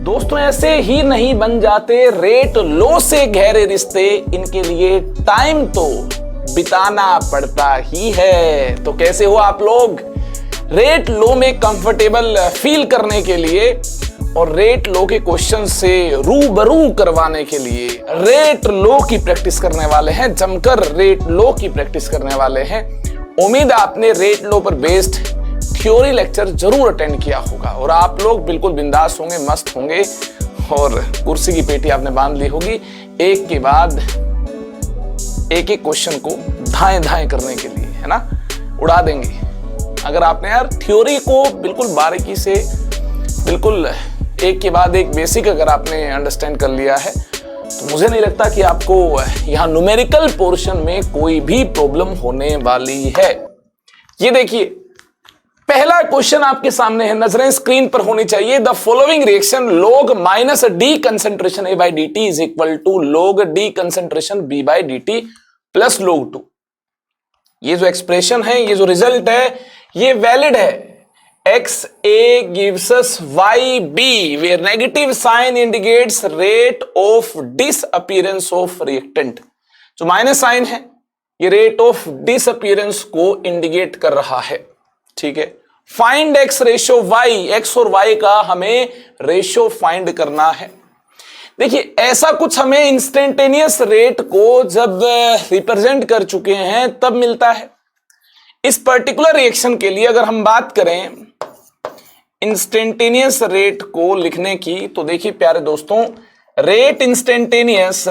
दोस्तों ऐसे ही नहीं बन जाते रेट लो से गहरे रिश्ते, इनके लिए टाइम तो बिताना पड़ता ही है। तो कैसे हो आप लोग? रेट लो में कंफर्टेबल फील करने के लिए और रेट लो के क्वेश्चन से रूबरू करवाने के लिए रेट लो की प्रैक्टिस करने वाले हैं, जमकर रेट लो की प्रैक्टिस करने वाले हैं। उम्मीद है आपने रेट लो पर बेस्ड थ्योरी लेक्चर जरूर अटेंड किया होगा और आप लोग बिल्कुल बिंदास होंगे, मस्त होंगे और कुर्सी की पेटी आपने बांध ली होगी एक के बाद एक एक क्वेश्चन को धाएं धाएं करने के लिए, है ना, उड़ा देंगे। अगर आपने यार थ्योरी को बिल्कुल बारीकी से बिल्कुल एक के बाद एक बेसिक अगर आपने अंडरस्टैंड कर लिया है तो मुझे नहीं लगता कि आपको यहाँ न्यूमेरिकल पोर्शन में कोई भी प्रॉब्लम होने वाली है। ये देखिए पहला क्वेश्चन आपके सामने है, नजरें स्क्रीन पर होनी चाहिए। The following reaction log minus d concentration A by dt is equal to log d concentration B by dt plus log 2। ये जो एक्सप्रेशन है, ये जो रिजल्ट है, ये वैलिड है। XA gives us YB where negative sign indicates rate of disappearance of reactant। जो minus sign है ये रेट ऑफ डिसअपीयरेंस को इंडिकेट कर रहा है, ठीक है। Find x ratio y, x और वाई का हमें रेशियो फाइंड करना है। देखिए ऐसा कुछ हमें इंस्टेंटेनियस रेट को जब रिप्रेजेंट कर चुके हैं तब मिलता है। इस पर्टिकुलर रिएक्शन के लिए अगर हम बात करें इंस्टेंटेनियस रेट को लिखने की, तो देखिए प्यारे दोस्तों, rate instantaneous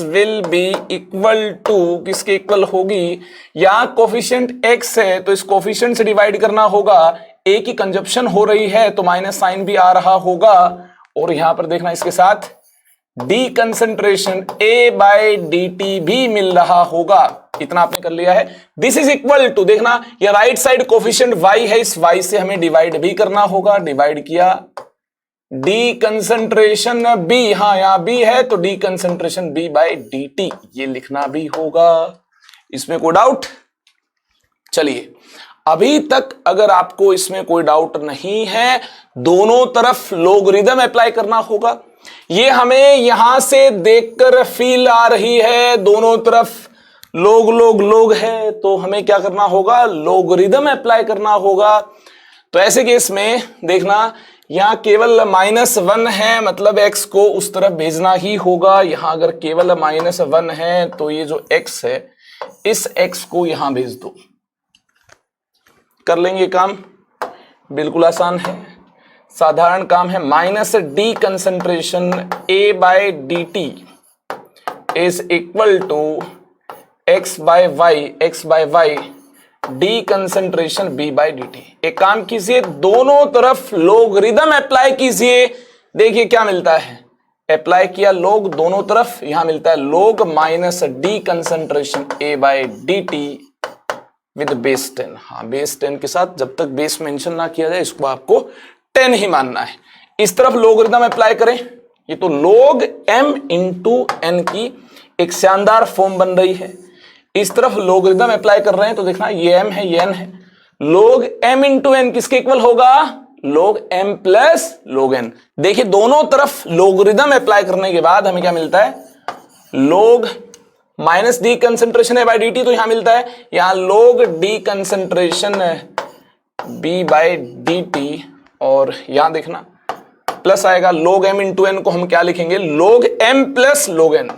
will be equal to, किसके इक्वल होगी? या कोफिशिएंट x है तो इस कोफिशिएंट से डिवाइड करना होगा। a की कंजप्शन हो रही है तो माइनस साइन भी आ रहा होगा और यहां पर देखना इसके साथ D concentration A by dt भी मिल रहा होगा। इतना आपने कर लिया है। दिस इज इक्वल टू, देखना ये राइट साइड कोफिशिएंट y है, इस y से हमें डिवाइड भी करना होगा। डिवाइड किया, डी कंसेंट्रेशन B, हाँ यहां B है तो D concentration B by dt ये लिखना भी होगा। इसमें कोई डाउट? चलिए अभी तक अगर आपको इसमें कोई डाउट नहीं है, दोनों तरफ लोगरिथम अप्लाई करना होगा। ये हमें यहां से देखकर फील आ रही है, दोनों तरफ लोग है तो हमें क्या करना होगा? लोगरिथम अप्लाई करना होगा। तो ऐसे केस में देखना यहां केवल -1 है, मतलब x को उस तरफ भेजना ही होगा। यहां अगर केवल -1 है तो ये जो x है इस x को यहां भेज दो। कर लेंगे काम, बिल्कुल आसान है, साधारण काम है। Minus d concentration A by dt is equal to x by y d concentration B by dt। एक काम कीजिए, दोनों तरफ लोगरिथम अप्लाई कीजिए। देखिए क्या मिलता है, अप्लाई किया लोग दोनों तरफ, यहां मिलता है लोग minus d concentration A by dt with base 10। हाँ बेस 10 के साथ, जब तक बेस मेंशन ना किया जाए इसको आपको 10 ही मानना है। इस तरफ लोगरिथम अप्लाई करें, ये तो log m इंटू n की एक शानदार फॉर्म बन रही है। इस तरफ लोगरिथम अप्लाई कर रहे हैं तो देखना ये m है, ये n है। log m इंटू n किसके इक्वल होगा? log m plus log n। देखिए दोनों तरफ लोगरिथम अप्लाई करने के बाद हमें क्या मिलता है? log माइनस डी कंसेंट्रेशन है बाय dt, तो यहां मिलता है यहां log d concentration B by dt और यहां देखना प्लस आएगा log m इंटू n को हम क्या लिखेंगे? log m plus log n,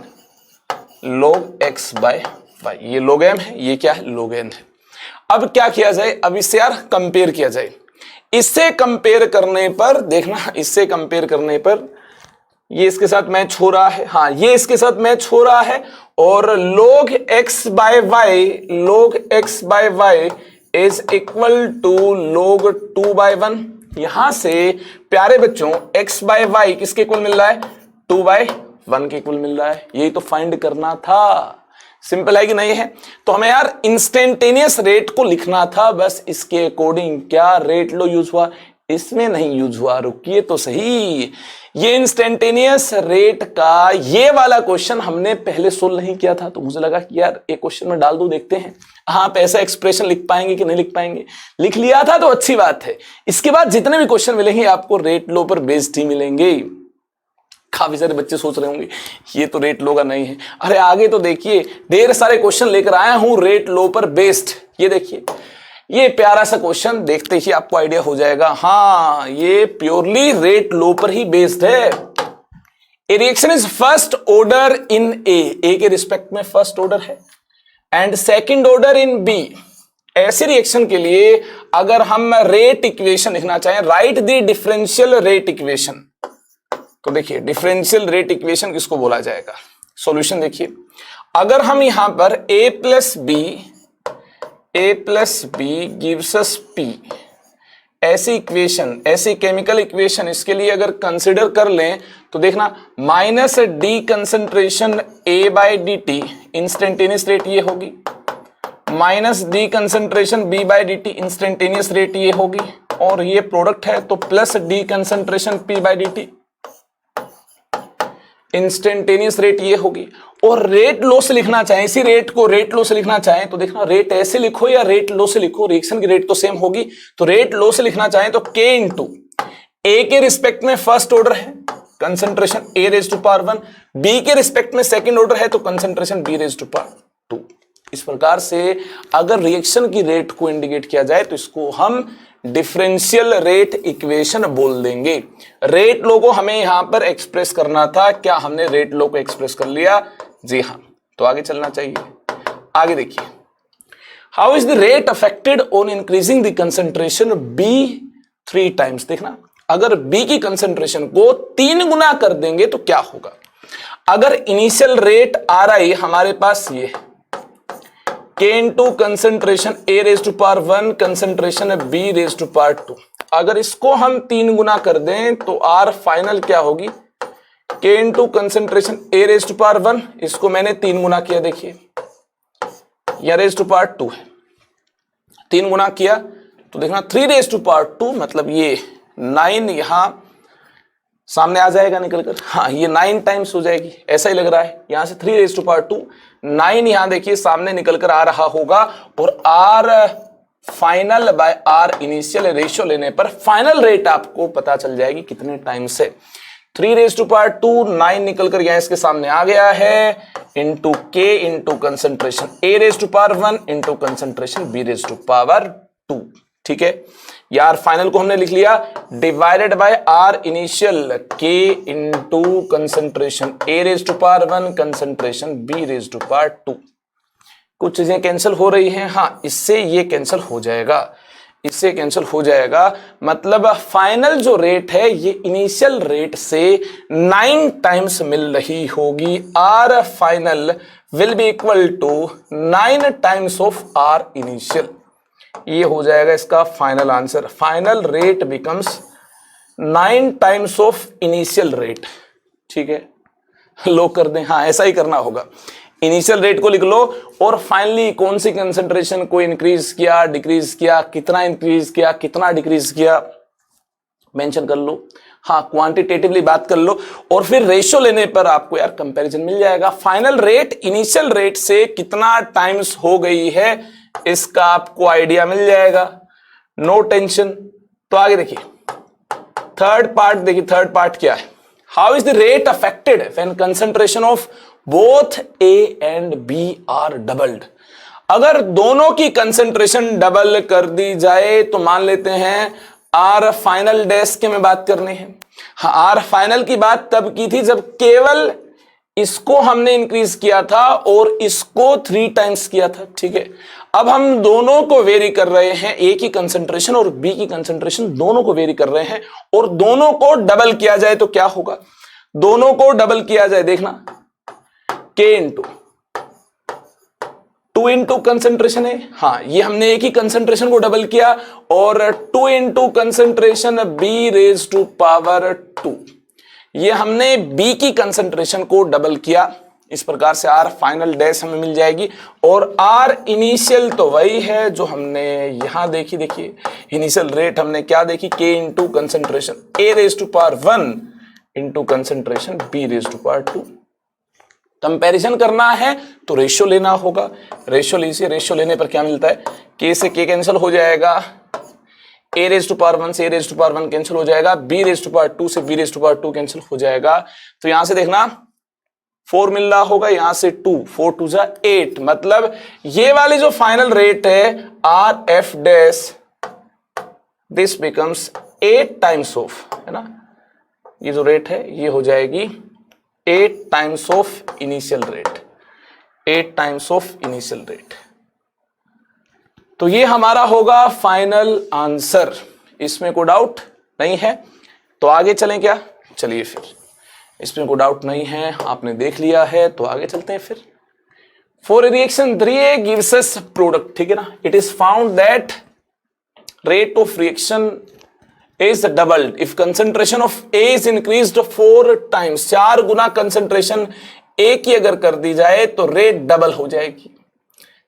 log x by y। ये log m है, ये क्या है? log n है। अब क्या किया जाए? अब इससे यार कंपेयर किया जाए। इससे कंपेयर करने पर देखना, इससे कंपेयर करने पर ये इसके साथ मैच हो रहा है, हाँ ये इसके साथ मैच हो रहा है और log x by y is equal to log 2 by 1। यहां से प्यारे बच्चों x by y किसके इक्वल मिल रहा है? 2 by 1 के इक्वल मिल रहा है। यही तो फाइंड करना था। सिंपल है कि नहीं है? तो हमें यार इंस्टेंटेनियस रेट को लिखना था, बस इसके अकॉर्डिंग क्या रेट लो यूज हुआ? इसमें नहीं यूज हुआ। रुकिए तो सही, ये इंस्टेंटेनियस रेट का ये वाला क्वेश्चन हमने पहले सोल्व नहीं किया था, तो मुझे लगा कि यार एक क्वेश्चन में डाल दूं, देखते हैं हाँ आप ऐसा एक्सप्रेशन लिख पाएंगे कि नहीं लिख पाएंगे। लिख लिया था तो अच्छी बात है। इसके बाद जितने भी क्वेश्चन मिलेंगे आपको रेट लो पर बेस्ड ही मिलेंगे। काफी सारे बच्चे सोच रहे होंगे ये तो रेट लो का नहीं है। अरे आगे तो देखिए ढेर सारे क्वेश्चन लेकर आया हूं रेट लो पर बेस्ड। ये देखिए ये प्यारा सा क्वेश्चन देखते ही आपको आइडिया हो जाएगा, हाँ ये प्योरली रेट लो पर ही बेस्ड है। A reaction is first order in a के रिस्पेक्ट में फर्स्ट ऑर्डर है and second order in b. ऐसे रिएक्शन के लिए अगर हम रेट इक्वेशन लिखना चाहें, write the differential rate equation, तो देखिए डिफरेंशियल रेट इक्वेशन किसको बोला जाएगा। सॉल्यूशन देखिए, अगर हम यहां पर a plus b gives us p, ऐसी इक्वेशन, ऐसी केमिकल इक्वेशन इसके लिए अगर कंसिडर कर लें तो देखना minus d concentration a by d t, instantaneous rate ये होगी, minus d concentration b by d t, instantaneous rate ये होगी, और ये प्रोडक्ट है तो plus d concentration p by d t, instantaneous rate ये होगी। और रेट लो से लिखना चाहें, इसी रेट को रेट लो से लिखना चाहें तो देखना रेट ऐसे लिखो या रेट लो से लिखो, रिएक्शन की रेट तो सेम होगी। तो रेट लो से लिखना चाहें तो K इंटू ए के रिस्पेक्ट में फर्स्ट ऑर्डर है concentration A raise to power 1, B के रिस्पेक्ट में सेकंड ऑर्डर है तो concentration B raise to power 2। इस प्रकार से अगर रिएक्शन की रेट को इंडिकेट किया जाए तो इसको हम डिफरेंशियल रेट इक्वेशन बोल देंगे। रेट लो को हमें यहां पर एक्सप्रेस करना था, क्या हमने रेट लो को एक्सप्रेस कर लिया? जी हां, तो आगे चलना चाहिए। आगे देखिए, how is the rate affected on increasing the concentration B 3 times. देखना अगर B की कंसंट्रेशन को 3 गुना कर देंगे तो क्या होगा। अगर इनिशियल रेट आ रहा है हमारे पास ये K into concentration A raise to power 1, concentration B raise to power 2, अगर इसको हम 3 गुना कर दें तो R फाइनल क्या होगी, K into concentration A raise to power 1, इसको मैंने 3 गुना किया, देखिए यह रेज टू पावर 2 है, 3 गुना किया तो देखना 3 रेज टू पावर 2, मतलब ये 9 यहां सामने आ जाएगा निकलकर, हाँ ये 9 टाइम्स हो जाएगी, ऐसा ही लग रहा है। यहां से 3 रेज टू पावर 2, 9 यहां देखिए सामने निकलकर आ रहा होगा, और R final by R initial ratio लेने पर फाइनल रेट आपको पता चल जाएगी कितने टाइम से। 3 रेज टू पावर 2, 9 निकलकर यहां इसके सामने आ गया है, into K into concentration A raise to power 1 into concentration B raise to power 2। ठीक है, यार फाइनल को हमने लिख लिया divided by R initial K into concentration A raise to power 1 concentration B raise to power 2। कुछ चीजें cancel हो रही हैं, हाँ इससे ये कैंसिल हो जाएगा, इससे कैंसिल हो जाएगा, मतलब फाइनल जो रेट है ये इनिशियल रेट से 9 टाइम्स मिल रही होगी। R final will be equal to 9 times of R initial, ये हो जाएगा इसका final answer. Final rate becomes 9 times of initial rate. ठीक है, लो कर दें, हाँ ऐसा ही करना होगा, इनिशियल रेट को लिख लो और फाइनली कौन सी कंसंट्रेशन को इंक्रीज किया, डिक्रीज किया, कितना इंक्रीज किया, कितना डिक्रीज किया, मेंशन कर लो। हाँ क्वांटिटेटिवली बात कर लो और फिर रेशियो लेने पर आपको यार कंपैरिजन मिल जाएगा। फाइनल रेट इनिशियल रेट से कितना टाइम्स हो गई है इसका आपको आइडिया मिल जाएगा, नो टेंशन। तो आगे देखिए थर्ड पार्ट, देखिए थर्ड पार्ट क्या है, how is the rate affected when concentration of both A and B are doubled. अगर दोनों की कंसंट्रेशन डबल कर दी जाए तो मान लेते हैं R फाइनल डैश के में बात करनी है। हाँ R फाइनल की बात तब की थी जब केवल इसको हमने इंक्रीज किया था और इसको 3 टाइम्स किया था। ठीक है, अब हम दोनों को वेरी कर रहे हैं, A की कंसंट्रेशन और B की कंसंट्रेशन दोनों को वेरी कर रहे हैं, और दोनों को डबल किया जाए तो क्या होगा, दोनों को डबल किया जाए देखना K इंटू 2 इंटू कंसंट्रेशन है, हाँ ये हमने एक ही कंसंट्रेशन को डबल किया, और 2 into concentration B raise to power 2, ये हमने B की कंसंट्रेशन को डबल किया। इस प्रकार से आर फाइनल डैश हमें मिल जाएगी। और आर इनिशियल तो वही है जो हमने यहां देखी, देखिए इनिशियल रेट हमने क्या देखी, K into concentration A raise to power 1 into concentration B raise to power 2। Comparison करना है तो रेशियो लेना होगा, रेशियो लीजिए, रेशियो लेने पर क्या मिलता है, के से के कैंसिल हो जाएगा, ए रेज टू पावर 1 से A raise to power 1 cancel हो जाएगा, बी रेज टू पावर 2 से B raise to power 2 cancel हो जाएगा। तो यहां से देखना 4 मिल रहा होगा, यहां से 2, 4 2 जा 8, मतलब ये वाली जो फाइनल रेट है R F dash this becomes 8 times of, है ना, ये जो रेट है ये हो जाएगी 8 times of initial rate, 8 times of initial rate. तो ये हमारा होगा फाइनल आंसर, इसमें कोई डाउट नहीं है। तो आगे चलें क्या, चलिए फिर, इसमें कोई डाउट नहीं है, आपने देख लिया है तो आगे चलते हैं फिर। For reaction 3A gives us product, ठीक है ना, it is found that rate of reaction is doubled if concentration of A is increased 4 times, 4 Guna concentration A की अगर कर दी जाए तो रेट डबल हो जाएगी।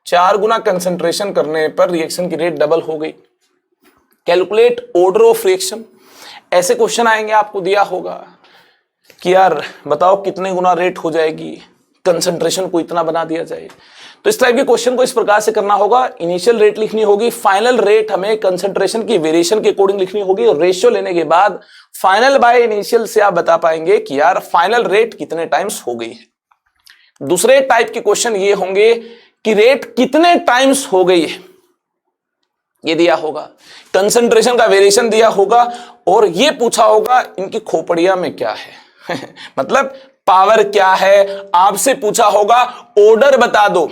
4 गुना कंसेंट्रेशन करने पर रिएक्शन की रेट डबल हो गई। कैलकुलेट ऑर्डर ऑफ रिएक्शन, ऐसे क्वेश्चन आएंगे, आपको दिया होगा कि यार बताओ कितने गुना रेट हो जाएगी, कंसेंट्रेशन को इतना बना दिया जाए। तो इस टाइप के क्वेश्चन को इस प्रकार से करना होगा, इनिशियल रेट लिखनी होगी, फाइनल रेट हमें कंसेंट्रेशन की वेरिएशन के अकॉर्डिंग लिखनी होगी, और रेशियो लेने के बाद फाइनल बाय इनिशियल से आप बता पाएंगे कि यार फाइनल रेट कितने टाइम्स हो गई है। दूसरे टाइप के क्वेश्चन ये होंगे कि रेट कितने टाइम्स हो गई है, ये दिया होगा, कंसेंट्रेशन का वेरिएशन दिया होगा, और ये पूछा होगा इनकी खोपड़िया में क्या है मतलब पावर क्या है, आपसे पूछा होगा ऑर्डर बता दो।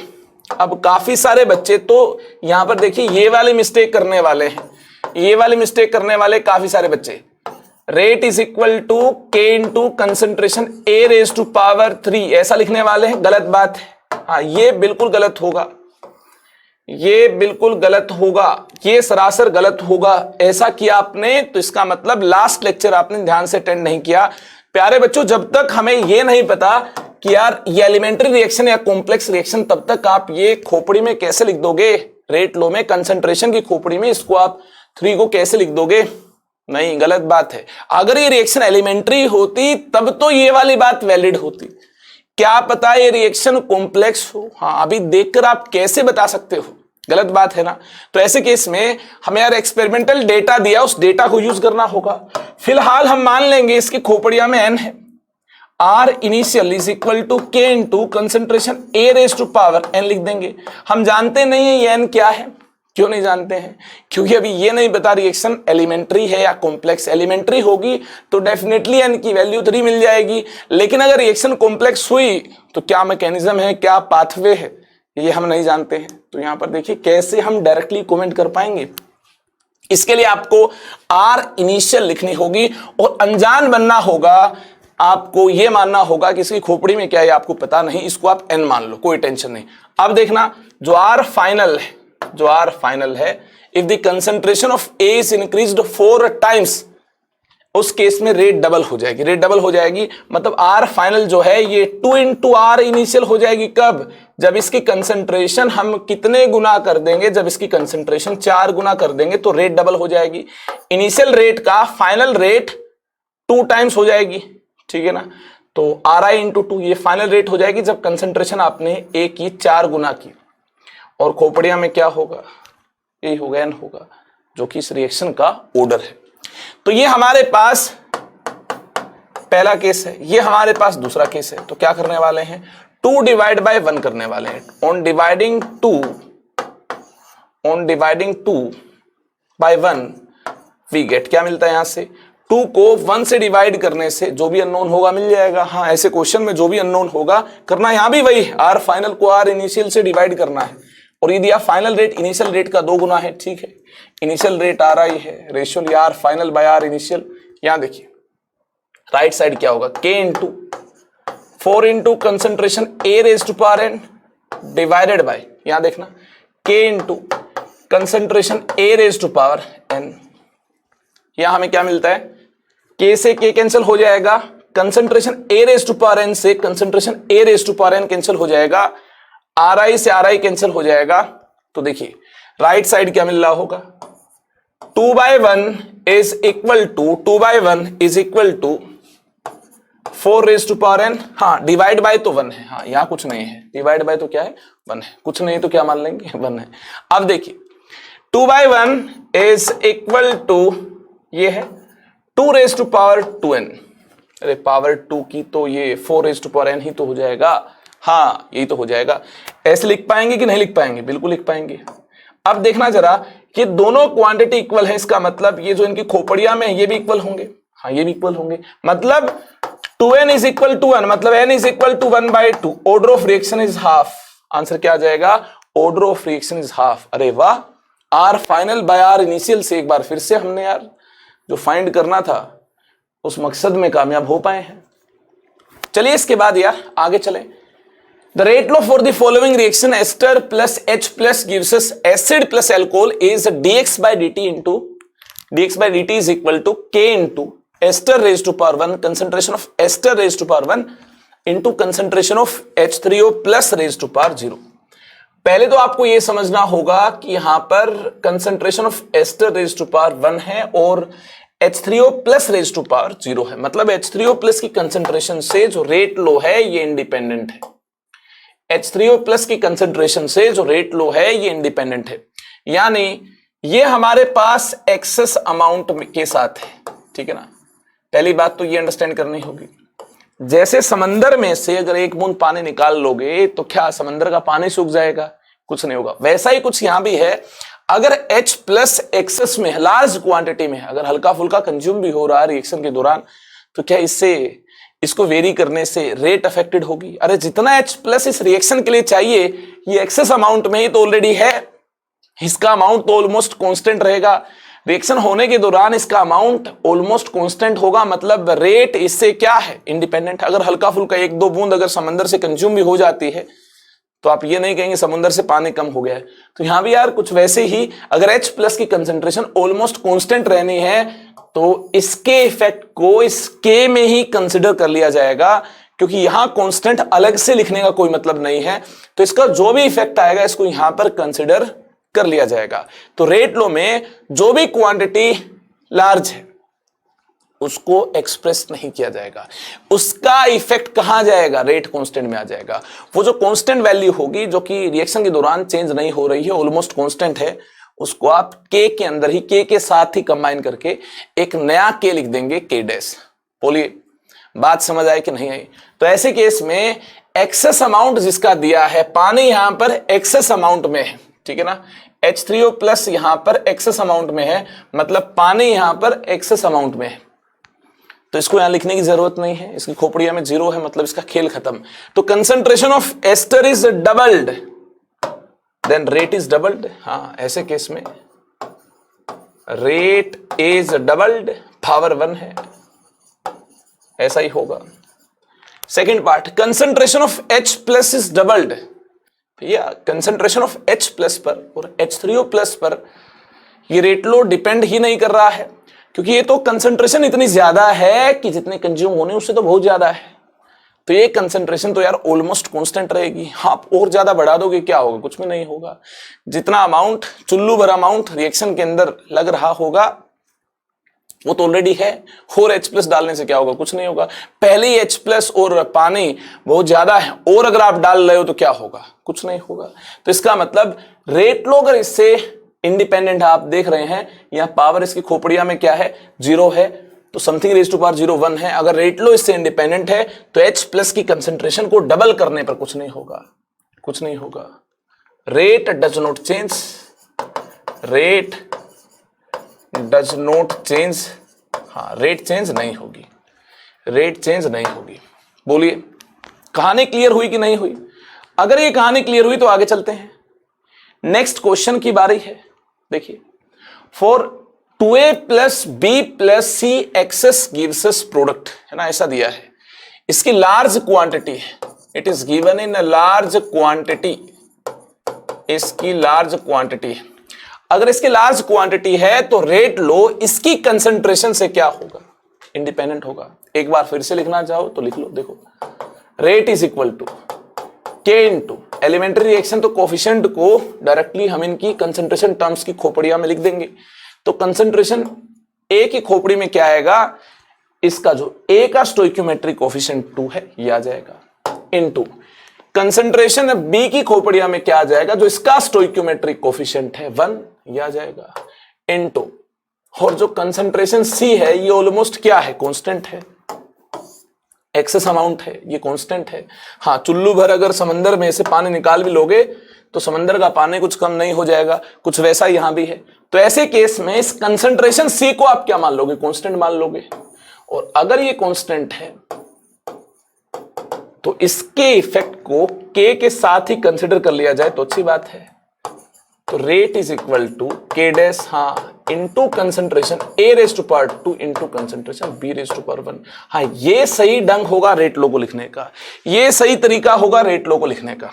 अब काफी सारे बच्चे तो यहां पर देखिए ये वाले मिस्टेक करने वाले हैं, ये वाले मिस्टेक करने वाले काफी सारे बच्चे, रेट इज इक्वल टू के into concentration A raise to power 3 ऐसा लिखने वाले हैं। गलत बात है, हाँ ये बिल्कुल गलत होगा, ये बिल्कुल गलत होगा, ये सरासर गलत होगा। ऐसा किया आपने तो इसका मतलब लास्ट लेक्चर आपने ध्यान से अटेंड नहीं किया। प्यारे बच्चों, जब तक हमें ये नहीं पता कि यार ये एलिमेंट्री रिएक्शन या कॉम्प्लेक्स रिएक्शन, तब तक आप ये खोपड़ी में कैसे लिख दोगे, रेट लो में कंसंट्रेशन की खोपड़ी में इसको आप 3 को कैसे लिख दोगे, नहीं, गलत बात है। अगर ये रिएक्शन एलिमेंट्री होती तब तो ये वाली बात वैलिड होती, क्या पता ये रिएक्शन कॉम्प्लेक्स हो, हाँ अभी देखकर आप कैसे बता सकते हो, गलत बात है ना। तो ऐसे केस में हमें यार एक्सपेरिमेंटल डेटा दिया, उस डेटा को यूज करना होगा। फिलहाल हम मान लेंगे इसकी खोपड़िया में n है, R initial is equal to के into concentration A raise to power n लिख देंगे। हम जानते नहीं है ये n क्या है, क्यों नहीं जानते हैं, क्योंकि अभी ये नहीं पता रिएक्शन एलिमेंट्री है या कॉम्प्लेक्स। एलिमेंट्री होगी तो डेफिनेटली n की वैल्यू 3 मिल जाएगी, लेकिन अगर रिएक्शन कॉम्प्लेक्स हुई तो क्या मैकेनिज्म है, क्या पाथवे है, ये हम नहीं जानते हैं। तो यहां पर देखिए कैसे हम डायरेक्टली कमेंट कर पाएंगे। इसके लिए आपको R इनिशियल लिखनी होगी और अनजान बनना होगा, आपको यह मानना होगा कि इसकी खोपड़ी में क्या है आपको पता नहीं, इसको आप n मान लो, कोई टेंशन नहीं। अब देखना जो R फाइनल है, जो R फाइनल है, if the concentration of A is increased 4 times, उस केस में रेट डबल हो जाएगी, रेट डबल हो जाएगी, मतलब R फाइनल जो है ये 2 इंटू R इनिशियल हो जाएगी। कब, जब इसकी कंसेंट्रेशन हम कितने गुना कर देंगे, जब इसकी कंसेंट्रेशन 4 गुना कर देंगे तो रेट डबल हो जाएगी। इनिशियल रेट का फाइनल रेट 2 टाइम्स हो जाएगी, ठीक है ना। तो RI इंटू 2 ये फाइनल रेट हो जाएगी जब कंसेंट्रेशन आपने A की 4 गुना की। और खोपड़िया में क्या होगा, ये होगा n होगा, जो कि इस रिएक्शन का ऑर्डर है। तो ये हमारे पास पहला केस है, ये हमारे पास दूसरा केस है। तो क्या करने वाले हैं, 2 डिवाइड बाय 1 करने वाले हैं। On dividing 2 by 1 we get, क्या मिलता है यहां से, 2 को 1 से डिवाइड करने से जो भी अननोन होगा मिल जाएगा। हाँ ऐसे क्वेश्चन में जो भी अननोन होगा करना यहां भी वही है, R फाइनल को R इनिशियल से डिवाइड करना है। और ये दिया फाइनल रेट इनिशियल रेट का 2 गुना है, ठीक है। इनिशियल रेट RI है, रेशियो लिया R final by R initial. यहां देखिए राइट साइड क्या होगा, K into 4 into concentration A raise to power n divided by, यहां देखना K into concentration A raise to power n। यहां हमें क्या मिलता है, K से K कैंसिल हो जाएगा, concentration a raise to power n से concentration a raise to power n cancel हो जाएगा, ri से ri कैंसिल हो जाएगा। तो देखिए राइट साइड क्या मिल रहा होगा, 2/1 is equal to 2/1 is equal to 4 raise to power n। हाँ डिवाइड बाय तो 1 है, हाँ यहां कुछ नहीं है, डिवाइड बाय तो क्या है 1 है, कुछ नहीं तो क्या मान लेंगे 1 है। अब देखिए 2/1 इज इक्वल टू ये है 2 रेज टू पावर 2n, अरे पावर 2 की तो ये 4 रेज टू पावर n ही तो हो जाएगा, हाँ यही तो हो जाएगा। ऐसे लिख पाएंगे कि नहीं लिख पाएंगे, बिल्कुल लिख पाएंगे। अब देखना जरा कि दोनों क्वांटिटी इक्वल है, इसका मतलब ये जो इनकी खोपड़िया में है ये भी इक्वल होंगे, हाँ ये भी इक्वल होंगे, मतलब 2n इज इक्वल टू 1, मतलब n is equal to 1/2, order of reaction is half. Answer क्या आ जाएगा, order of reaction is half. अरे वाह, R final by R initial से एक बार फिर से हमने यार जो फाइंड करना था उस मकसद में कामयाब हो पाए हैं। चलिए इसके बाद यार आगे चलें। The rate law for the following reaction ester plus H plus gives us acid plus alcohol is dx by dt is equal to K into ester raised to power 1 concentration of ester raised to power 1 into concentration of H3O plus raised to power 0। पहले तो आपको यह समझना होगा कि यहां पर concentration of ester raise to power 1 है और H3O plus raise to power 0 है, मतलब H3O प्लस की कंसंट्रेशन से जो रेट लो है ये इंडिपेंडेंट है। H3O प्लस की कंसंट्रेशन से जो रेट लो है ये इंडिपेंडेंट है, यानी ये हमारे पास एक्सेस अमाउंट के साथ है, ठीक है ना। पहली बात तो ये अंडरस्टैंड करनी होगी, जैसे समंदर में से अगर एक बूंद पानी निकाल लोगे तो क्या समंदर का पानी सूख जाएगा, कुछ नहीं होगा। वैसा ही कुछ यहां भी है, अगर H प्लस एक्सेस में लार्ज क्वांटिटी में अगर हल्का फुल्का कंज्यूम भी हो रहा है रिएक्शन के दौरान, तो क्या इसको वेरी करने से रेट अफेक्टेड होगी। अरे जितना H प्लस इस रिएक्शन के लिए चाहिए ये एक्सेस अमाउंट में ही तो ऑलरेडी है, इसका अमाउंट तो ऑलमोस्ट कांस्टेंट रहेगा। रिएक्शन होने के दौरान इसका अमाउंट ऑलमोस्ट कांस्टेंट होगा, मतलब रेट इससे क्या है इंडिपेंडेंट। अगर हल्का फुल्का एक दो बूंद अगर समंदर से कंज्यूम भी हो जाती है तो आप ये नहीं कहेंगे समुद्र से पानी कम हो गया है। तो यहां भी यार कुछ वैसे ही, अगर H प्लस की कंसंट्रेशन ऑलमोस्ट कांस्टेंट रहनी है तो इसके इफेक्ट को इस K में ही कंसिडर कर लिया जाएगा, क्योंकि यहां कांस्टेंट अलग से लिखने का कोई मतलब नहीं है, तो इसका जो भी इफेक्ट आएगा इसको यहां पर कंसिडर कर लिया जाएगा। तो रेट लो में जो भी क्वांटिटी लार्ज है उसको एक्सप्रेस नहीं किया जाएगा, उसका इफेक्ट कहां जाएगा, रेट कांस्टेंट में आ जाएगा। वो जो कांस्टेंट वैल्यू होगी जो कि रिएक्शन के दौरान चेंज नहीं हो रही है, ऑलमोस्ट कांस्टेंट है, उसको आप K के अंदर ही K के साथ ही कंबाइन करके एक नया K लिख देंगे K डैश। बोलिए बात समझ आई कि नहीं आई। तो ऐसे केस में एक्सेस अमाउंट जिसका दिया है, पानी यहां पर एक्सेस अमाउंट में है, ठीक है ना, H3O प्लस यहां पर एक्सेस अमाउंट में है, मतलब पानी यहां पर एक्सेस अमाउंट में है, तो इसको यहां लिखने की जरूरत नहीं है, इसकी खोपड़िया में 0 है, मतलब इसका खेल खत्म। तो concentration of ester is doubled then rate is doubled. हाँ ऐसे केस में रेट इज डबल्ड, पावर 1 है, ऐसा ही होगा। Second part, concentration of H plus is doubled. भैया कंसंट्रेशन ऑफ H प्लस पर और H3O प्लस पर ये रेट लो डिपेंड ही नहीं कर रहा है, क्योंकि ये तो कंसंट्रेशन इतनी ज्यादा है कि जितने कंज्यूम होने उससे तो बहुत ज्यादा है, तो ये कंसंट्रेशन तो यार ऑलमोस्ट कांस्टेंट रहेगी। हाँ और ज्यादा बढ़ा दोगे क्या होगा, कुछ भी नहीं होगा। जितना अमाउंट चुल्लू भर अमाउंट रिएक्शन के अंदर लग रहा होगा वो तो ऑलरेडी है, और H प्लस डालने से क्या होगा, कुछ नहीं होगा। पहले ही H प्लस और पानी बहुत ज्यादा है और अगर आप डाल रहे हो तो क्या होगा, कुछ नहीं होगा। तो इसका मतलब रेट लो अगर इससे इंडिपेंडेंट आप देख रहे हैं, यहां पावर इसकी खोपड़िया में क्या है 0 है, तो समथिंग रेज टू पावर 0 1 है। अगर रेट लो इससे इंडिपेंडेंट है तो H प्लस की कंसंट्रेशन को डबल करने पर कुछ नहीं होगा, कुछ नहीं होगा। Rate does not change, rate does not change, हाँ रेट चेंज नहीं होगी, रेट चेंज नहीं होगी। बोलिए कहानी क्लियर हुई कि नहीं हुई। अगर ये कहानी क्लियर हुई तो आगे चलते हैं, नेक्स्ट क्वेश्चन की बारी है। देखिए for 2A plus B plus C excess gives us product, है ना, ऐसा दिया है, इसकी लार्ज क्वांटिटी है, it is given in large quantity, इसकी लार्ज क्वांटिटी है। अगर इसकी लार्ज क्वांटिटी है तो रेट लो इसकी कंसंट्रेशन से क्या होगा, इंडिपेंडेंट होगा। एक बार फिर से लिखना चाहो तो लिख लो, देखो रेट इज इक्वल टू के इंटू एलिमेंट्री रिएक्शन, तो कोफिशिएंट को डायरेक्टली हम इनकी कंसंट्रेशन टर्म्स की खोपड़िया में लिख देंगे। तो कंसंट्रेशन ए की खोपड़ी में क्या आएगा, इसका जो ए का स्टोइकियोमेट्रिक कोफिशिएंट 2 है ये आ जाएगा, इनटू कंसंट्रेशन बी की खोपड़िया में क्या आ जाएगा, जो इसका स्टोइकियोमेट्रिक कोफिशिएंट है 1 ये आ जाएगा, इनटू और जो कंसंट्रेशन सी है ये ऑलमोस्ट क्या है, कांस्टेंट है, एक्सेस अमाउंट है, ये कांस्टेंट है। हाँ, चुल्लू भर अगर समंदर में से पानी निकाल भी लोगे तो समंदर का पानी कुछ कम नहीं हो जाएगा, कुछ वैसा यहां भी है। तो ऐसे केस में इस कंसंट्रेशन सी को आप क्या मान लोगे, कांस्टेंट मान लोगे। और अगर ये कांस्टेंट है तो इसके इफेक्ट को के के साथ ही कंसिडर कर लिया जाए तो अच्छी बात है। तो rate is equal to K dash, हाँ, into concentration A raise to power 2 into concentration B raise to power 1। हाँ, ये सही ढंग होगा रेट लो को लिखने का, ये सही तरीका होगा रेट लो को लिखने का।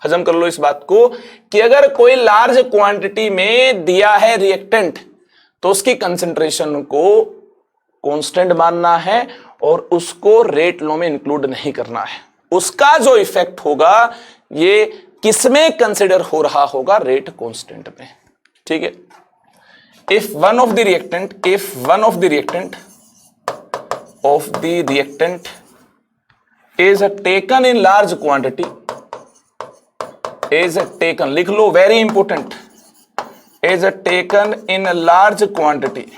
हजम कर लो इस बात को कि अगर कोई लार्ज क्वांटिटी में दिया है रिएक्टेंट तो उसकी कंसंट्रेशन को कांस्टेंट मानना है और उसको रेट लो में इंक्लूड नहीं करना है। उसका जो इफेक्ट होगा ये किसमें कंसिडर हो रहा होगा, रेट कांस्टेंट में। ठीक है, if one of the reactant is taken in large quantity, is taken, लिख लो, very important, is taken in a large quantity,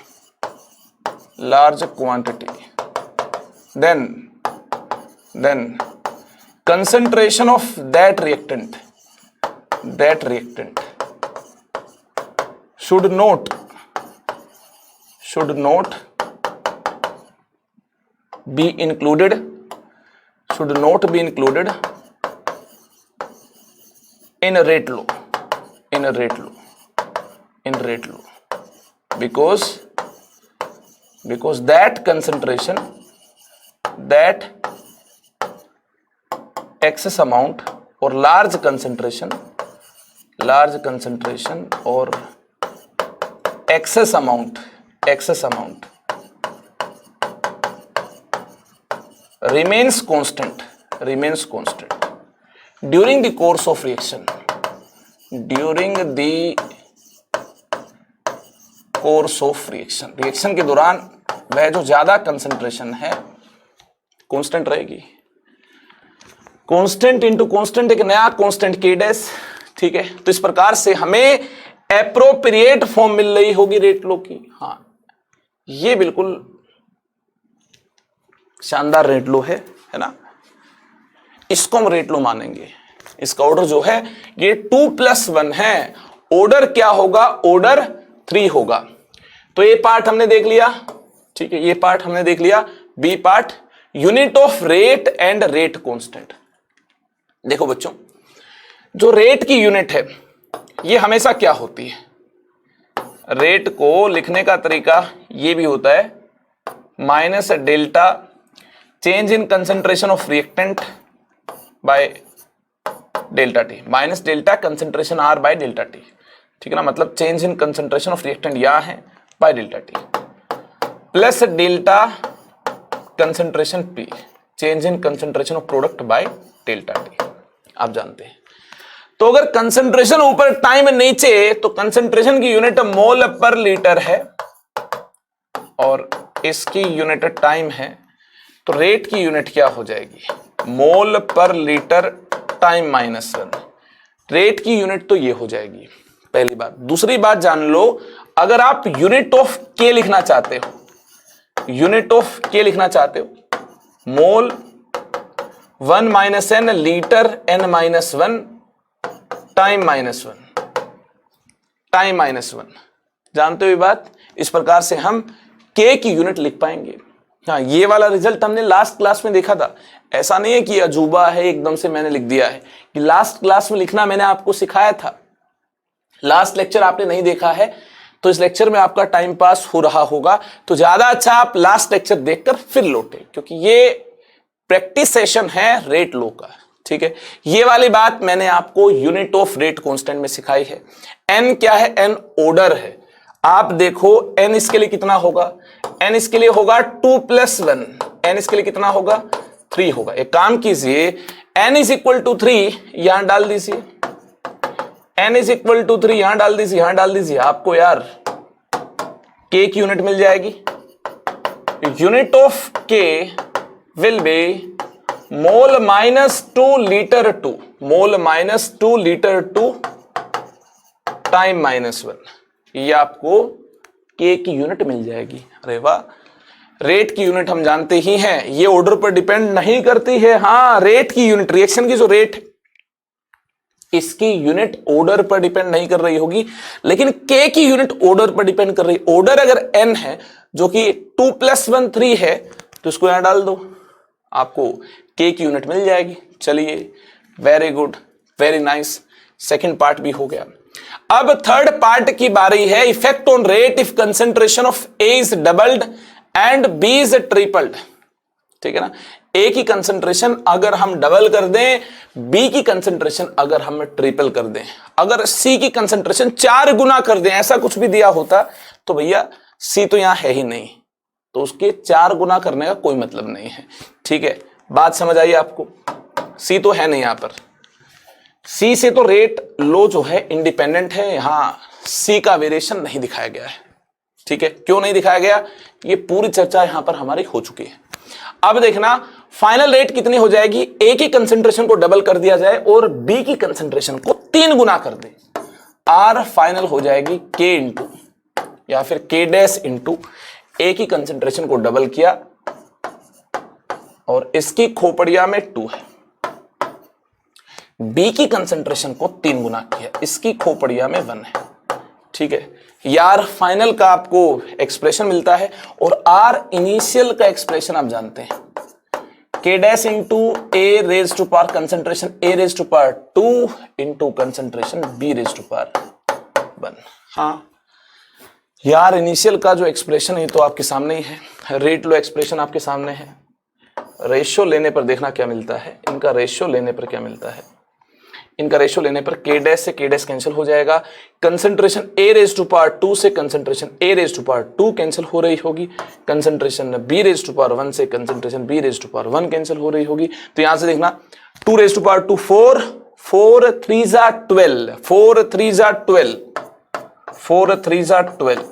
then concentration of that reactant should not be included in a rate law, because that concentration, that excess amount or large concentration or excess amount remains constant during the course of reaction, reaction के दौरान वह जो ज्यादा concentration है constant रहेगी। Constant into constant एक नया constant के डैश। ठीक है, तो इस प्रकार से हमें एप्रोप्रिएट फॉर्म मिल रही होगी रेट लो की। हाँ, ये बिल्कुल शानदार रेट लो है ना, इसको हम रेट लो मानेंगे। इसका ऑर्डर जो है ये 2+1 है, ऑर्डर क्या होगा, ऑर्डर 3 होगा। तो ये पार्ट हमने देख लिया, ठीक है, ये पार्ट हमने देख लिया। B part, unit of rate and rate constant. देखो बच्चों, जो रेट की यूनिट है ये हमेशा क्या होती है, रेट को लिखने का तरीका ये भी होता है minus delta change in concentration of reactant by delta t, minus delta concentration R by delta t. ठीक है ना, मतलब change in concentration of reactant यहां है by delta t, plus delta concentration P, change in concentration of product by delta t. आप जानते हैं, तो अगर कंसंट्रेशन ऊपर टाइम नीचे, तो कंसंट्रेशन की यूनिट मोल पर लीटर है और इसकी यूनिट टाइम है, तो रेट की यूनिट क्या हो जाएगी, मोल पर लीटर टाइम -1। रेट की यूनिट तो ये हो जाएगी, पहली बात। दूसरी बात जान लो, अगर आप यूनिट ऑफ के लिखना चाहते हो, मोल 1 - n लीटर n-1 टाइम -1, जानते हो ये बात। इस प्रकार से हम के की यूनिट लिख पाएंगे। हाँ, ये वाला रिजल्ट हमने लास्ट क्लास में देखा था, ऐसा नहीं है कि अजूबा है एकदम से मैंने लिख दिया है। कि लास्ट क्लास में लिखना मैंने आपको सिखाया था। लास्ट लेक्चर आपने नहीं देखा है तो इस लेक्चर में आपका टाइम पास हो रहा होगा, तो ज्यादा अच्छा आप लास्ट लेक्चर देखकर फिर लौटे, क्योंकि ये प्रैक्टिस सेशन है रेट लो का। ठीक है, ये वाली बात मैंने आपको यूनिट ऑफ रेट कांस्टेंट में सिखाई है। एन क्या है, एन ऑर्डर है। आप देखो एन इसके लिए कितना होगा, n इसके लिए होगा 2+1, n इसके लिए कितना होगा 3 होगा। एक काम कीजिए, n इज इक्वल टू 3 यहां डाल दीजिए, n इज इक्वल टू 3 यहां डाल दीजिए, यहां डाल दीजिए, आपको यार k की यूनिट मिल जाएगी। Unit of k will be mole -2 litre two, mole -2 litre two time -1, ये आपको k की यूनिट मिल जाएगी। अरे वाह, रेट की यूनिट हम जानते ही हैं, ये ऑर्डर पर डिपेंड नहीं करती है। हाँ, रेट की यूनिट, रिएक्शन की जो रेट, इसकी यूनिट ऑर्डर पर डिपेंड नहीं कर रही होगी, लेकिन k की यूनिट ऑर्डर पर डिपेंड कर रही है। ऑर्डर अगर n है जो कि 2+1 3 है, तो इसको यहां डाल दो, आपको k की यूनिट मिल जाएगी। चलिए, very good, very nice, second part भी हो गया। अब थर्ड पार्ट की बारी है, effect on rate if concentration of A is doubled and B is tripled. ठीक है ना, A की कंसेंट्रेशन अगर हम डबल कर दें, B की कंसेंट्रेशन अगर हम ट्रिपल कर दें, अगर C की कंसेंट्रेशन 4 गुना कर दें, ऐसा कुछ भी दिया होता तो भैया C तो यहां है ही नहीं, तो उसके 4 गुना करने का कोई मतलब नहीं है। ठीक है, बात समझ आई आपको? C तो है नहीं यहां पर, C से तो रेट लो जो है इंडिपेंडेंट है, यहां C का वेरिएशन नहीं दिखाया गया है। ठीक है, क्यों नहीं दिखाया गया, ये पूरी चर्चा यहां पर हमारी हो चुकी है। अब देखना फाइनल रेट कितनी हो जाएगी, A की कंसेंट्रेशन को डबल कर दिया जाए और B की कंसेंट्रेशन को 3 गुना कर दे, R फाइनल हो जाएगी K इंटू या फिर K डैश इंटू A की कंसेंट्रेशन को डबल किया और इसकी खोपड़िया में 2 है, B की कंसेंट्रेशन को 3 गुना किया, इसकी खोपड़िया में 1 है। ठीक है यार, फाइनल का आपको एक्सप्रेशन मिलता है और R इनिशियल का एक्सप्रेशन आप जानते हैं, K dash into A raise to power concentration A raise to power 2 into concentration B raise to power 1। हाँ यार, इनिशियल का जो एक्सप्रेशन है तो आपके सामने ही है, रेट लो एक्सप्रेशन आपके सामने है। रेशियो लेने पर देखना क्या मिलता है, इनका रेशियो लेने पर क्या मिलता है, इनका रेशियो लेने पर K डैश से K डैश कैंसिल हो जाएगा, concentration A raise to power 2 से concentration A raise to power 2 cancel हो रही होगी, concentration B raise to power 1 से concentration B raise to power 1 cancel हो रही होगी। तो यहां से देखना 2 रेज टू पावर 2 4, 4 3 जा 12, 4 3 जा 12, 4 3 जा 12,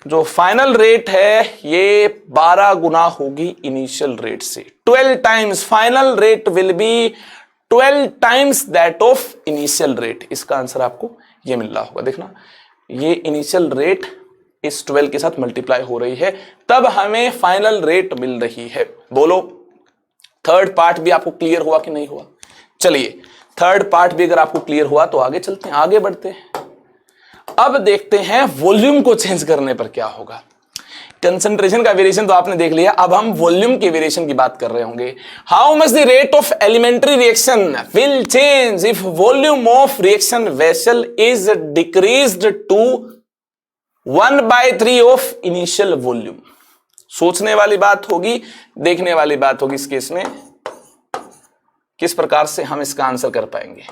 जो फाइनल रेट है ये 12 गुना होगी इनिशियल रेट से, 12 times, final rate will be 12 times that of initial rate. इसका आंसर आपको ये मिल रहा होगा। देखना, ये इनिशियल रेट इस 12 के साथ मल्टीप्लाई हो रही है, तब हमें फाइनल रेट मिल रही है। बोलो, थर्ड पार्ट भी आपको क्लियर हुआ कि नहीं हुआ? चलिए, थर्ड पार्ट भी अगर आपको क्लियर हुआ तो आगे चलते हैं, आगे बढ़ते हैं। अब देखते हैं वॉल्यूम को चेंज करने पर क्या होगा। कंसंट्रेशन का वेरिएशन तो आपने देख लिया, अब हम वॉल्यूम के वेरिएशन की बात कर रहे होंगे। How much the rate of elementary reaction will change if volume of reaction vessel is decreased to 1/3 of initial volume. सोचने वाली बात होगी, देखने वाली बात होगी इस केस में, किस प्रकार से हम इसका आंसर कर पाएंगे।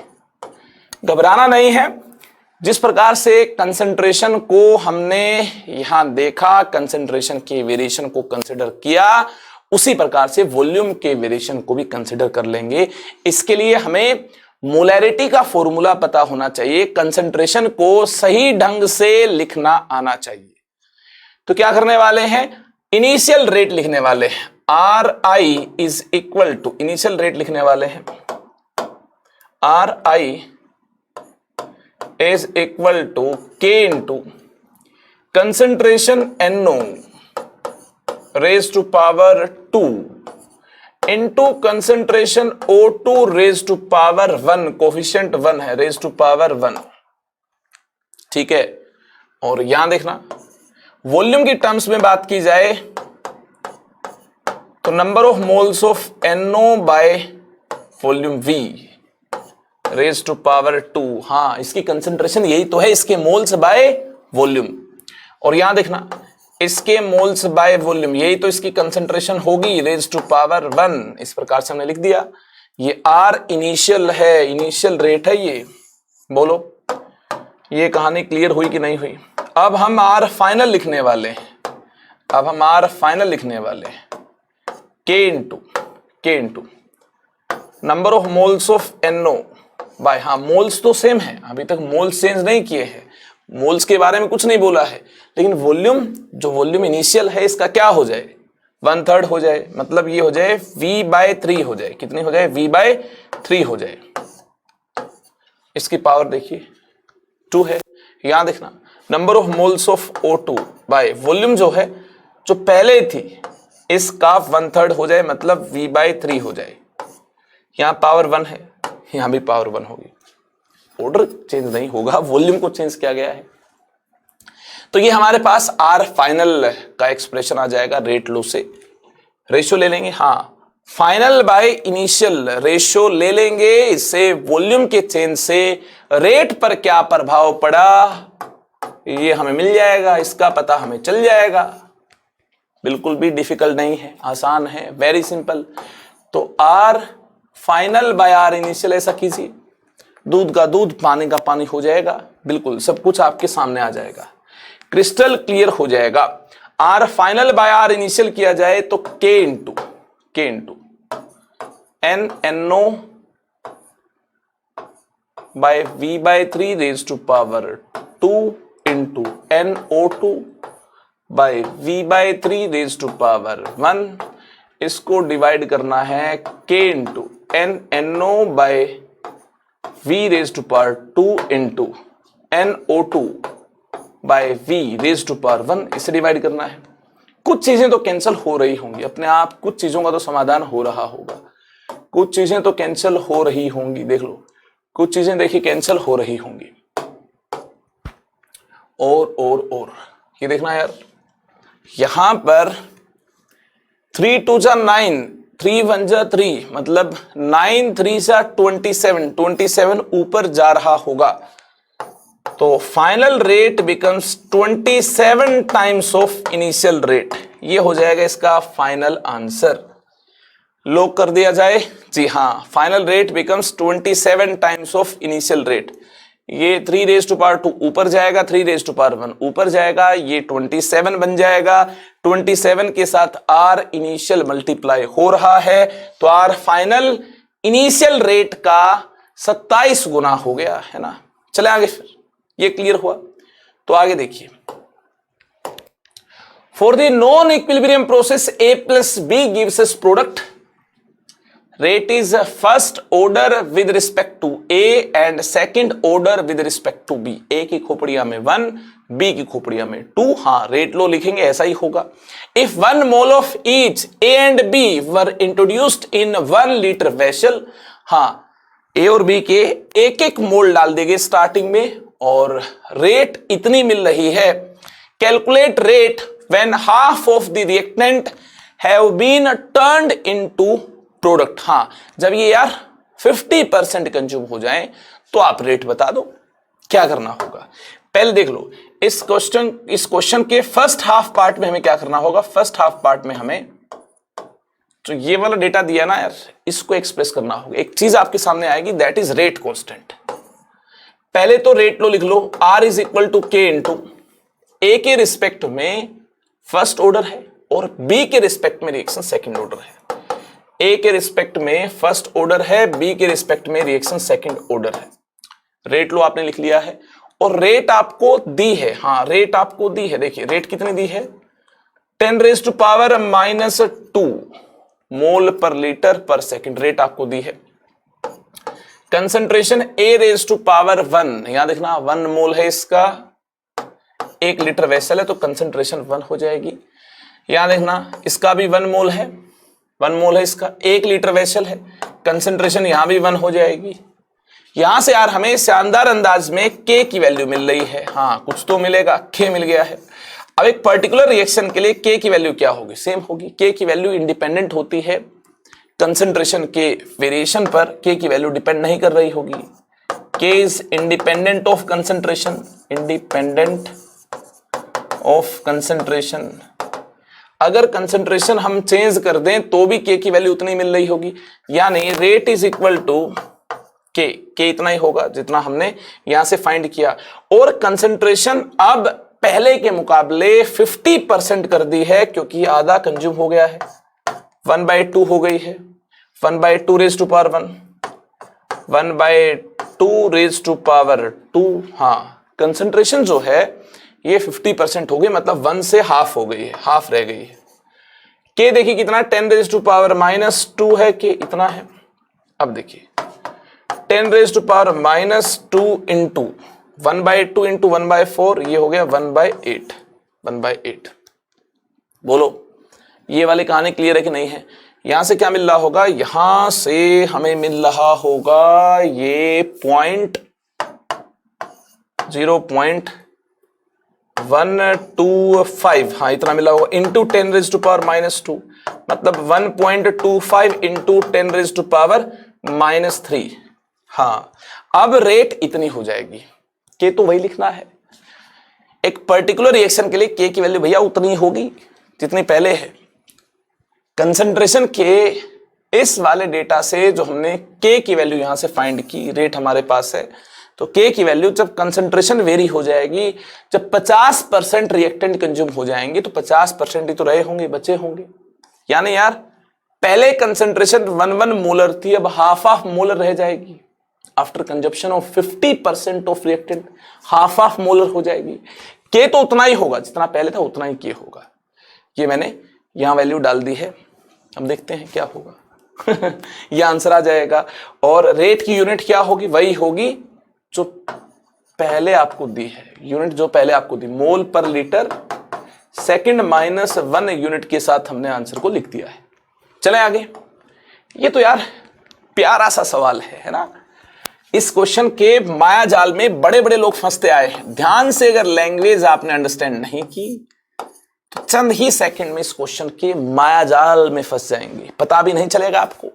घबराना नहीं है, जिस प्रकार से कंसंट्रेशन को हमने यहां देखा, कंसंट्रेशन के वेरिएशन को कंसिडर किया, उसी प्रकार से वॉल्यूम के वेरिएशन को भी कंसिडर कर लेंगे। इसके लिए हमें मोलैरिटी का फॉर्मूला पता होना चाहिए, कंसंट्रेशन को सही ढंग से लिखना आना चाहिए। तो क्या करने वाले हैं, इनिशियल रेट लिखने वाले हैं, R I is equal to, initial rate लिखने वाले हैं, R I is equal to K into concentration NO raised to power 2 into concentration O2 raised to power 1, coefficient 1 है, raised to power 1। ठीक है, और यहां देखना वॉल्यूम की टर्म्स में बात की जाए तो number of moles of NO by volume V raise to power 2। हाँ, इसकी कंसंट्रेशन यही तो है, इसके मोल्स बाय वॉल्यूम। और यहां देखना, इसके मोल्स बाय वॉल्यूम, यही तो इसकी कंसंट्रेशन होगी, रेज टू पावर 1। इस प्रकार से हमने लिख दिया। ये आर इनिशियल है, इनिशियल रेट है ये। बोलो, ये कहानी क्लियर हुई कि नहीं हुई? अब हम आर फाइनल लिखने वाले हैं, K into number of moles of NO by, हाँ मोल्स तो सेम है, अभी तक मोल्स चेंज नहीं किए हैं, मोल्स के बारे में कुछ नहीं बोला है, लेकिन वॉल्यूम, जो वॉल्यूम इनिशियल है इसका क्या हो जाए, 1/3 हो जाए, मतलब ये हो जाए V/3 हो जाए, कितनी हो जाए, V/3 हो जाए। इसकी पावर देखिए 2 है। यहां देखना number of moles of O2 by volume जो है, जो पहले थी इसका 1/3 हो जाए, मतलब V/3 हो जाए। यहां पावर 1 है, यहां भी पावर 1 होगी, ऑर्डर चेंज नहीं होगा, वॉल्यूम को चेंज किया गया है। तो ये हमारे पास आर फाइनल का एक्सप्रेशन आ जाएगा रेट लो से। रेशियो ले लेंगे, हाँ फाइनल बाय इनिशियल रेशियो ले लेंगे, इससे वॉल्यूम के चेंज से रेट पर क्या प्रभाव पड़ा ये हमें मिल जाएगा, इसका पता हमें चल जाएगा। बिल्कुल भी डिफिकल्ट नहीं है, आसान है, वेरी सिंपल। तो R final by R initial ऐसा कीजिए, दूध का दूध पानी का पानी हो जाएगा, बिल्कुल सब कुछ आपके सामने आ जाएगा, क्रिस्टल क्लियर हो जाएगा। R final by R initial किया जाए तो K into NNO by V/3 raise to power 2 into NO2 by V/3 raise to power 1। इसको डिवाइड करना है K into NNO by V raise to power 2 into NO2 by V raise to power 1, इसे divide करना है। कुछ चीजें तो cancel हो रही होंगी अपने आप, कुछ चीजों का तो समाधान हो रहा होगा, कुछ चीजें तो कैंसिल हो रही होंगी, देख लो कुछ चीजें देखिए कैंसिल हो रही होंगी। और ये देखना यार, यहां पर 3 2 जा 9, 3 1 जा 3, मतलब 9 3 जा 27 ऊपर जा रहा होगा, तो final rate becomes 27 times of initial rate. ये हो जाएगा इसका फाइनल आंसर। लॉक कर दिया जाए, जी हाँ, final rate becomes 27 times of initial rate. ये 3 रेज टू पावर 2 ऊपर जाएगा, 3 रेज टू पावर 1 ऊपर जाएगा, ये 27 बन जाएगा। 27 के साथ आर इनिशियल मल्टीप्लाई हो रहा है, तो आर फाइनल इनिशियल रेट का 27 गुना हो गया है ना। चले आगे, फिर ये क्लियर हुआ। तो आगे देखिए, for the non equilibrium process A plus B gives us product. Rate is first order with respect to A and second order with respect to B. A की खोपड़िया में 1, B की खोपड़िया में 2। हाँ, रेट लो लिखेंगे ऐसा ही होगा। If 1 mole of each A and B were introduced in 1 liter vessel, हाँ A और B के एक एक मोल डाल देंगे स्टार्टिंग में, और रेट इतनी मिल रही है। Calculate rate when half of the reactant have been turned into product. हाँ, जब ये यार 50% कंज्यूम हो जाए तो आप रेट बता दो क्या करना होगा। पहले देख लो, इस क्वेश्चन के फर्स्ट हाफ पार्ट में हमें क्या करना होगा। फर्स्ट हाफ पार्ट में हमें तो ये वाला डेटा दिया ना यार, इसको एक्सप्रेस करना होगा। एक चीज आपके सामने आएगी, दैट इज रेट कांस्टेंट। पहले तो रेट लो लिख लो, R इज इक्वल टू के इंटू ए के रिस्पेक्ट में फर्स्ट ऑर्डर है और बी के रिस्पेक्ट में रिएक्शन सेकंड ऑर्डर है। ए के रिस्पेक्ट में फर्स्ट ऑर्डर है, बी के रिस्पेक्ट में रिएक्शन सेकंड ऑर्डर है। रेट लो आपने लिख लिया है, और रेट आपको दी है। हाँ, रेट आपको दी है, देखिए रेट कितनी दी है, 10 रेज टू पावर -2 मोल पर लीटर पर सेकंड रेट आपको दी है। Concentration A raise to power 1, यहां देखना 1 मोल है इसका, 1 लीटर वेसल है तो कंसंट्रेशन 1 हो जाएगी। यहां देखना इसका भी 1 मोल है, 1 मोल है इसका, 1 लीटर वेसल है, कंसंट्रेशन यहां भी 1 हो जाएगी। यहां से यार हमें शानदार अंदाज में K की वैल्यू मिल रही है। हाँ, कुछ तो मिलेगा, K मिल गया है। अब एक पर्टिकुलर रिएक्शन के लिए K की वैल्यू क्या होगी, सेम होगी। K की वैल्यू इंडिपेंडेंट होती है कंसंट्रेशन के वेरिएशन पर, K की वैल्यू डिपेंड नहीं कर रही होगी। K is independent of concentration, independent of concentration. अगर कंसंट्रेशन हम चेंज कर दें तो भी K की वैल्यू उतनी मिल रही होगी, यानी rate is equal to K इतना ही होगा जितना हमने यहां से फाइंड किया। और कंसंट्रेशन अब पहले के मुकाबले 50% कर दी है, क्योंकि आधा कंज्यूम हो गया है, 1/2 हो गई है, 1/2 raise to power 1, 1/2 raise to power 2। हाँ, कंसंट्रेशन जो है ये 50% हो गई, मतलब 1 से हाफ हो गई है, हाफ रह गई है। के देखिए कितना, 10 रेज टू पावर -2 है, के इतना है। अब देखिए 10 raise to power -2 into 1/2 into 1/4, ये हो गया 1/8, 1/8। बोलो ये वाली कहानी क्लियर है कि नहीं है? यहां से क्या मिल रहा होगा, यहां से हमें मिल रहा होगा ये 0.125, हाँ इतना मिला होगा, इंटू 10 रेज टू पावर -2, मतलब 1.25 इंटू 10 रेज टू पावर -3। हाँ, अब रेट इतनी हो जाएगी, के तो वही लिखना है। एक पर्टिकुलर रिएक्शन के लिए के की वैल्यू भैया उतनी होगी जितनी पहले है। कंसंट्रेशन के इस वाले डेटा से जो हमने के की वैल्यू यहां से फाइंड की, रेट हमारे पास है, तो के की वैल्यू जब कंसंट्रेशन वेरी हो जाएगी, जब 50% रिएक्टेंट कंज्यूम हो जाएंगे, तो 50% ही तो रहे होंगे, बचे होंगे। यानी यार पहले कंसंट्रेशन 1 मोलर थी, अब हाफ मोलर रह जाएगी। After consumption of 50% of reactant half molar हो जाएगी। के तो उतना ही होगा जितना पहले था, उतना ही के होगा। ये मैंने यहां वैल्यू डाल दी है, अब देखते हैं क्या होगा। ये आंसर आ जाएगा। और रेट की यूनिट क्या होगी, वही होगी जो पहले आपको दी है, यूनिट जो पहले आपको दी, मोल पर लीटर सेकंड -1 यूनिट के साथ हमने आंसर को लिख दिया है। चलें आगे। ये तो यार प्यारा सा सवाल है ना। इस क्वेश्चन के माया जाल में बड़े बड़े लोग फंसते आए हैं। ध्यान से अगर लैंग्वेज आपने अंडरस्टैंड नहीं की तो चंद ही सेकंड में इस क्वेश्चन के माया जाल में फंस जाएंगे, पता भी नहीं चलेगा आपको।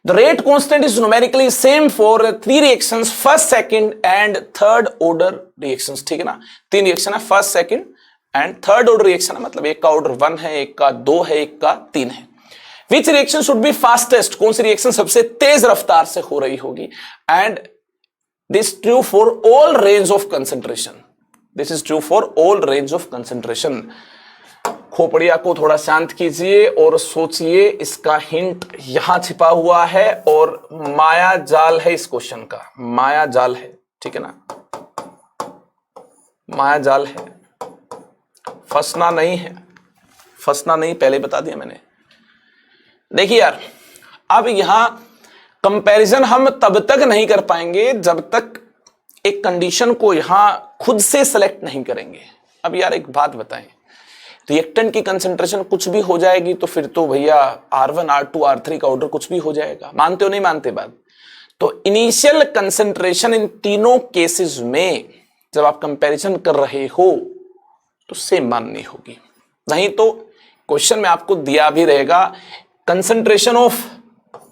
The rate constant is numerically same for 3 reactions, first, second and third order reactions। ठीक है ना, 3 रिएक्शन है, first, second and third order reaction है, मतलब एक का ऑर्डर 1 है, एक का 2 है, एक का 3 है। Which reaction should be fastest? कौन सी रिएक्शन सबसे तेज रफ्तार से हो रही होगी? And this true for all range of concentration. This is true for all range of concentration। खोपड़िया को थोड़ा शांत कीजिए और सोचिए, इसका हिंट यहां छिपा हुआ है और माया जाल है इस क्वेश्चन का, माया जाल है, ठीक है ना, माया जाल है, फंसना नहीं है, फंसना नहीं, पहले बता दिया मैंने। देखिए यार, अब यहां कंपैरिजन हम तब तक नहीं कर पाएंगे जब तक एक कंडीशन को यहां खुद से सेलेक्ट नहीं करेंगे। अब यार एक बात बताएं, रिएक्टेंट की कंसंट्रेशन कुछ भी हो जाएगी तो फिर तो भैया R1 R2 R3 का ऑर्डर कुछ भी हो जाएगा। मानते हो नहीं मानते बात? तो इनिशियल कंसंट्रेशन इन तीनों केसेस में जब आप कंपैरिजन कर रहे हो तो सेम माननी होगी, नहीं तो क्वेश्चन में आपको दिया भी रहेगा concentration of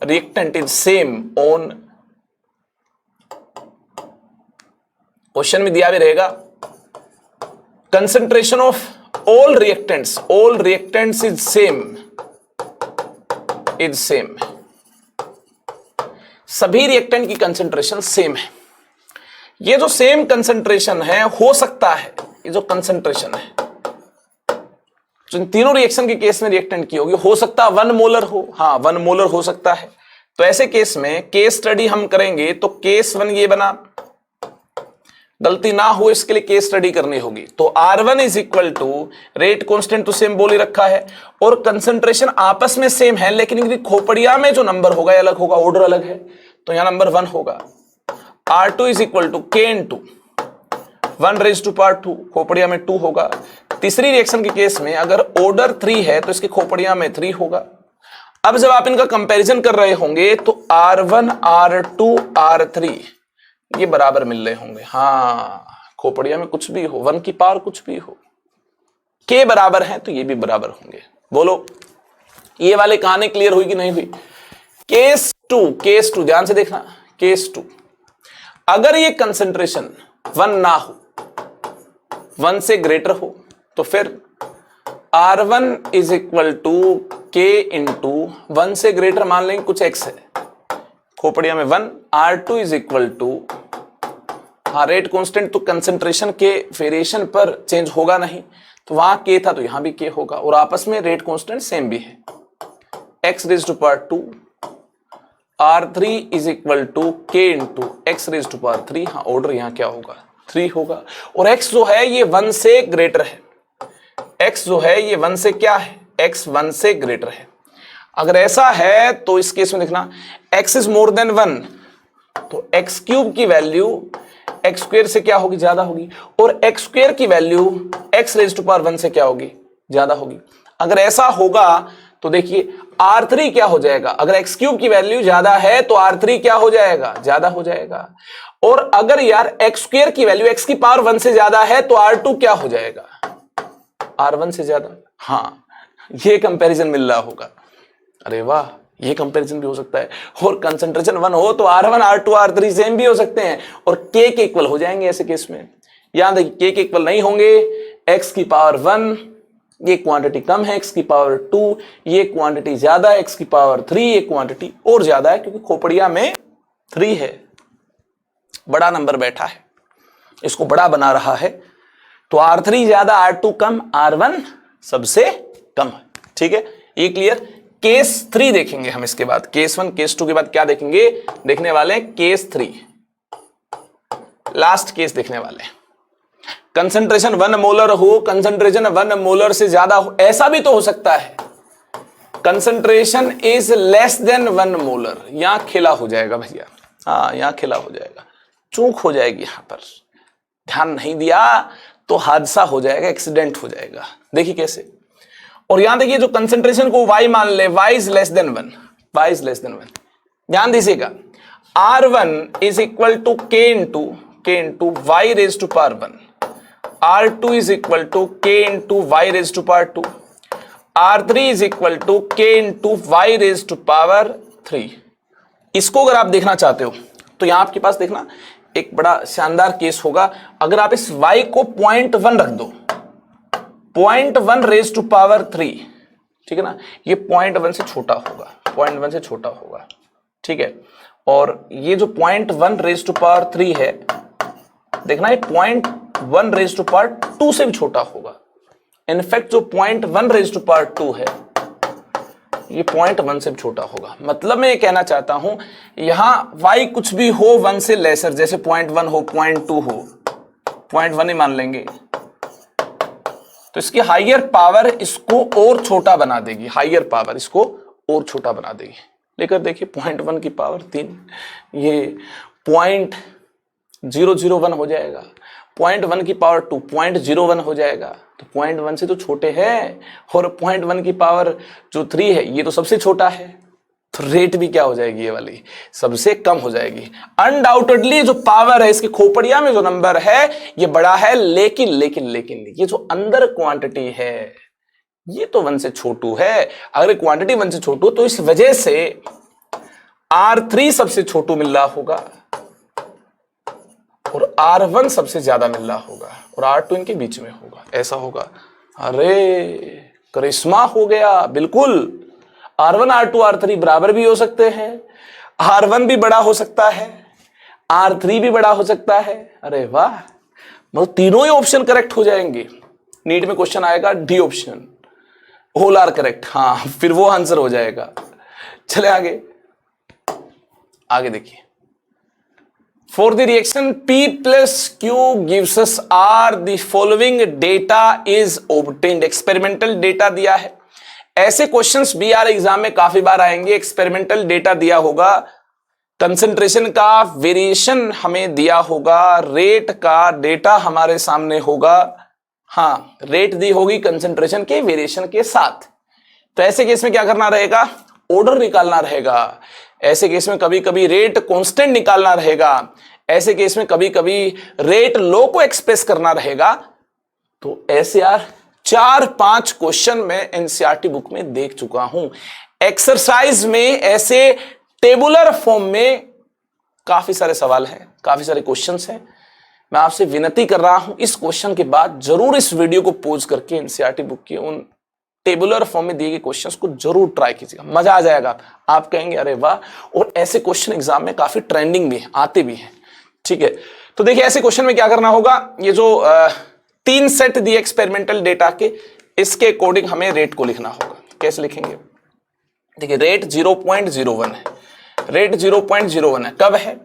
reactant is same on, question में दिया भी रहेगा concentration of all reactants is same, सभी रिएक्टेंट की कंसंट्रेशन सेम है। ये जो सेम कंसंट्रेशन है, हो सकता है ये जो कंसंट्रेशन है जो इन तीनों रिएक्शन के केस में रिएक्टेंट की होगी, हो सकता है 1 मोलर हो, हाँ 1 मोलर हो सकता है। तो ऐसे केस में केस स्टडी हम करेंगे तो केस 1 ये बना, गलती ना हो इसके लिए केस स्टडी करनी होगी। तो R1 is equal to, rate constant तो सेम बोल ही रखा है और कंसंट्रेशन आपस में सेम है, लेकिन इनकी खोपड़िया में जो नंबर होगा अलग होगा, ऑर्डर अलग है, तो यहां नंबर 1 होगा। R2 is equal to K into 1 raise to power 2, खोपड़िया में 2 होगा। तीसरी रिएक्शन के केस में अगर ऑर्डर 3 है तो इसकी खोपड़िया में 3 होगा। अब जब आप इनका कंपैरिजन कर रहे होंगे तो R1 R2 R3 ये बराबर मिल रहे होंगे, हाँ खोपड़िया में कुछ भी हो, 1 की पावर कुछ भी हो, के बराबर है तो ये भी बराबर होंगे। बोलो ये वाले कहानी क्लियर हुई कि नहीं हुई? केस 2 ध्यान से देखना, केस 2 अगर ये कंसंट्रेशन 1 ना हो, 1 से ग्रेटर हो, तो फिर R1 इज इक्वल टू के इंटू 1 से ग्रेटर मान लेंगे कुछ x है, खोपड़िया में 1, R2 इज इक्वल टू हाँ रेट कांस्टेंट तो कंसंट्रेशन के वेरिएशन पर चेंज होगा नहीं, तो वहां के था तो यहां भी के होगा, और आपस में रेट कांस्टेंट सेम भी है। x raise to power 2 R3 is equal to के into x raise to power 3। हाँ ऑर्डर यहां क्या होगा 3 होगा, और x जो है ये 1 से ग्रेटर है, x जो है ये 1 से क्या है, x 1 से ग्रेटर है। अगर ऐसा है तो इस केस में देखना x इज मोर देन 1, तो x क्यूब की वैल्यू x स्क्वायर से क्या होगी, ज्यादा होगी, और x स्क्वायर की value x raise to power 1 से क्या होगी, ज्यादा होगी। अगर ऐसा होगा तो देखिए R3 क्या हो जाएगा, अगर x क्यूब की वैल्यू ज्यादा है तो R3 क्या हो जाएगा, ज्यादा हो जाएगा। और अगर यार x स्क्वायर की वैल्यू x की पावर 1 से ज्यादा है तो R2 क्या हो जाएगा, R1 से ज्यादा। हाँ ये कंपैरिजन मिल रहा होगा, अरे वाह ये कंपैरिजन भी हो सकता है। और कंसंट्रेशन 1 हो तो R1 R2 R3 सेम भी हो सकते हैं और k के इक्वल हो जाएंगे ऐसे केस में। याद देखिए k के इक्वल नहीं होंगे, x की पावर 1 ये क्वांटिटी कम है, x की पावर 2 ये क्वांटिटी ज्यादा है, x की पावर 3 ये क्वांटिटी और ज्यादा है, क्योंकि खोपड़िया में 3 है, बड़ा नंबर बैठा है, इसको बड़ा बना रहा है, तो R3 ज्यादा R2 कम R1 सबसे कम है। ठीक है ये क्लियर। केस 3 देखेंगे हम इसके बाद, केस 1 केस 2 के बाद क्या देखेंगे, देखने वाले हैं केस 3, लास्ट केस देखने वाले हैं। कंसंट्रेशन 1 मोलर हो, कंसंट्रेशन 1 मोलर से ज्यादा हो, ऐसा भी तो हो सकता है concentration is less than 1 molar, यहां खेला हो जाएगा भैया, हाँ यहां खेला हो जाएगा, चूक हो जाएगी, यहां पर ध्यान नहीं दिया तो हादसा हो जाएगा, एक्सीडेंट हो जाएगा। देखिए कैसे, और यहां देखिए जो कंसंट्रेशन को y मान ले, y is less than 1, y is less than 1, ध्यान दीजिएगा R1 is equal to k into y raise to power 1, R2 is equal to k into y raise to power 2, R3 is equal to k into y raise to power 3। इसको अगर आप देखना चाहते हो तो यहां आपके पास देखना एक बड़ा शानदार केस होगा, अगर आप इस y को 0.1 रख दो, 0.1 रेज टू पावर 3, ठीक है ना, ये 0.1 से छोटा होगा, 0.1 से छोटा होगा, ठीक है, और ये जो 0.1 रेज टू पावर 3 है, देखना ये 0.1 रेज टू पावर 2 से भी छोटा होगा। इनफैक्ट जो 0.1 रेज टू पावर 2 है ये 0.1 से भी छोटा होगा। मतलब मैं ये कहना चाहता हूं यहां y कुछ भी हो 1 से लेसर, जैसे 0.1 हो, 0.2 हो, 0.1 ही मान लेंगे, तो इसकी हाइयर पावर इसको और छोटा बना देगी, हाइयर पावर इसको और छोटा बना देगी। लेकर देखिए 0.1 की पावर 3, ये 0.001 हो जाएगा, 0.1 की पावर 2 0.01 हो जाएगा, तो 0.1 से तो छोटे हैं, और 0.1 की पावर जो 3 है ये तो सबसे छोटा है, तो रेट भी क्या हो जाएगी, ये वाली सबसे कम हो जाएगी। अनडाउटेडली जो पावर है इसकी खोपड़िया में जो नंबर है ये बड़ा है, लेकिन लेकिन लेकिन ये जो अंदर क्वांटिटी है ये तो 1 से छोटू है। अगर क्वांटिटी 1 से छोटू तो इस वजह से R3 सबसे छोटू मिल रहा होगा और R1 सबसे ज्यादा मिल रहा होगा और R2 इनके बीच में होगा, ऐसा होगा। अरे करिश्मा हो गया, बिल्कुल R1 R2 R3 बराबर भी हो सकते हैं, R1 भी बड़ा हो सकता है, R3 भी बड़ा हो सकता है। अरे वाह, मतलब तीनों ही ऑप्शन करेक्ट हो जाएंगे। नीट में क्वेश्चन आएगा D option, all are correct, हाँ फिर वो आंसर हो जाएगा। चले आगे, आगे देखिए, for the reaction P plus Q gives us R, the following data is obtained। Experimental data दिया है, ऐसे क्वेश्चंस बीआर एग्जाम में काफी बार आएंगे। एक्सपेरिमेंटल डेटा दिया होगा, कंसंट्रेशन का वेरिएशन हमें दिया होगा, रेट का डेटा हमारे सामने होगा, हाँ रेट दी होगी कंसंट्रेशन के वेरिएशन के साथ। तो ऐसे केस में क्या करना रहेगा, ऑर्डर निकालना रहेगा। ऐसे केस में कभी कभी रेट कांस्टेंट निकालना रहेगा, ऐसे केस में कभी कभी रेट लो को एक्सप्रेस करना रहेगा। तो ऐसे यार 4-5 क्वेश्चन मैं एनसीईआरटी बुक में देख चुका हूं। एक्सरसाइज में ऐसे टेबुलर फॉर्म में काफी सारे सवाल हैं, काफी सारे क्वेश्चंस हैं। मैं आपसे विनती कर रहा हूं इस क्वेश्चन के बाद जरूर इस वीडियो को पॉज करके एनसीईआरटी बुक के उन टेबुलर फॉर्म में दिए गए क्वेश्चंस को जरूर ट्राई कीजिएगा, मजा आ जाएगा। आप कहेंगे अरे वाह, और ऐसे क्वेश्चन एग्जाम में काफी ट्रेंडिंग भी है, आते भी हैं। ठीक है, तो देखिए ऐसे क्वेश्चन में क्या करना होगा, ये जो 3 सेट दिए एक्सपेरिमेंटल डेटा के, इसके अकॉर्डिंग हमें रेट को लिखना होगा। कैसे लिखेंगे, देखिए रेट 0.01 है, रेट 0.01 है, कब है,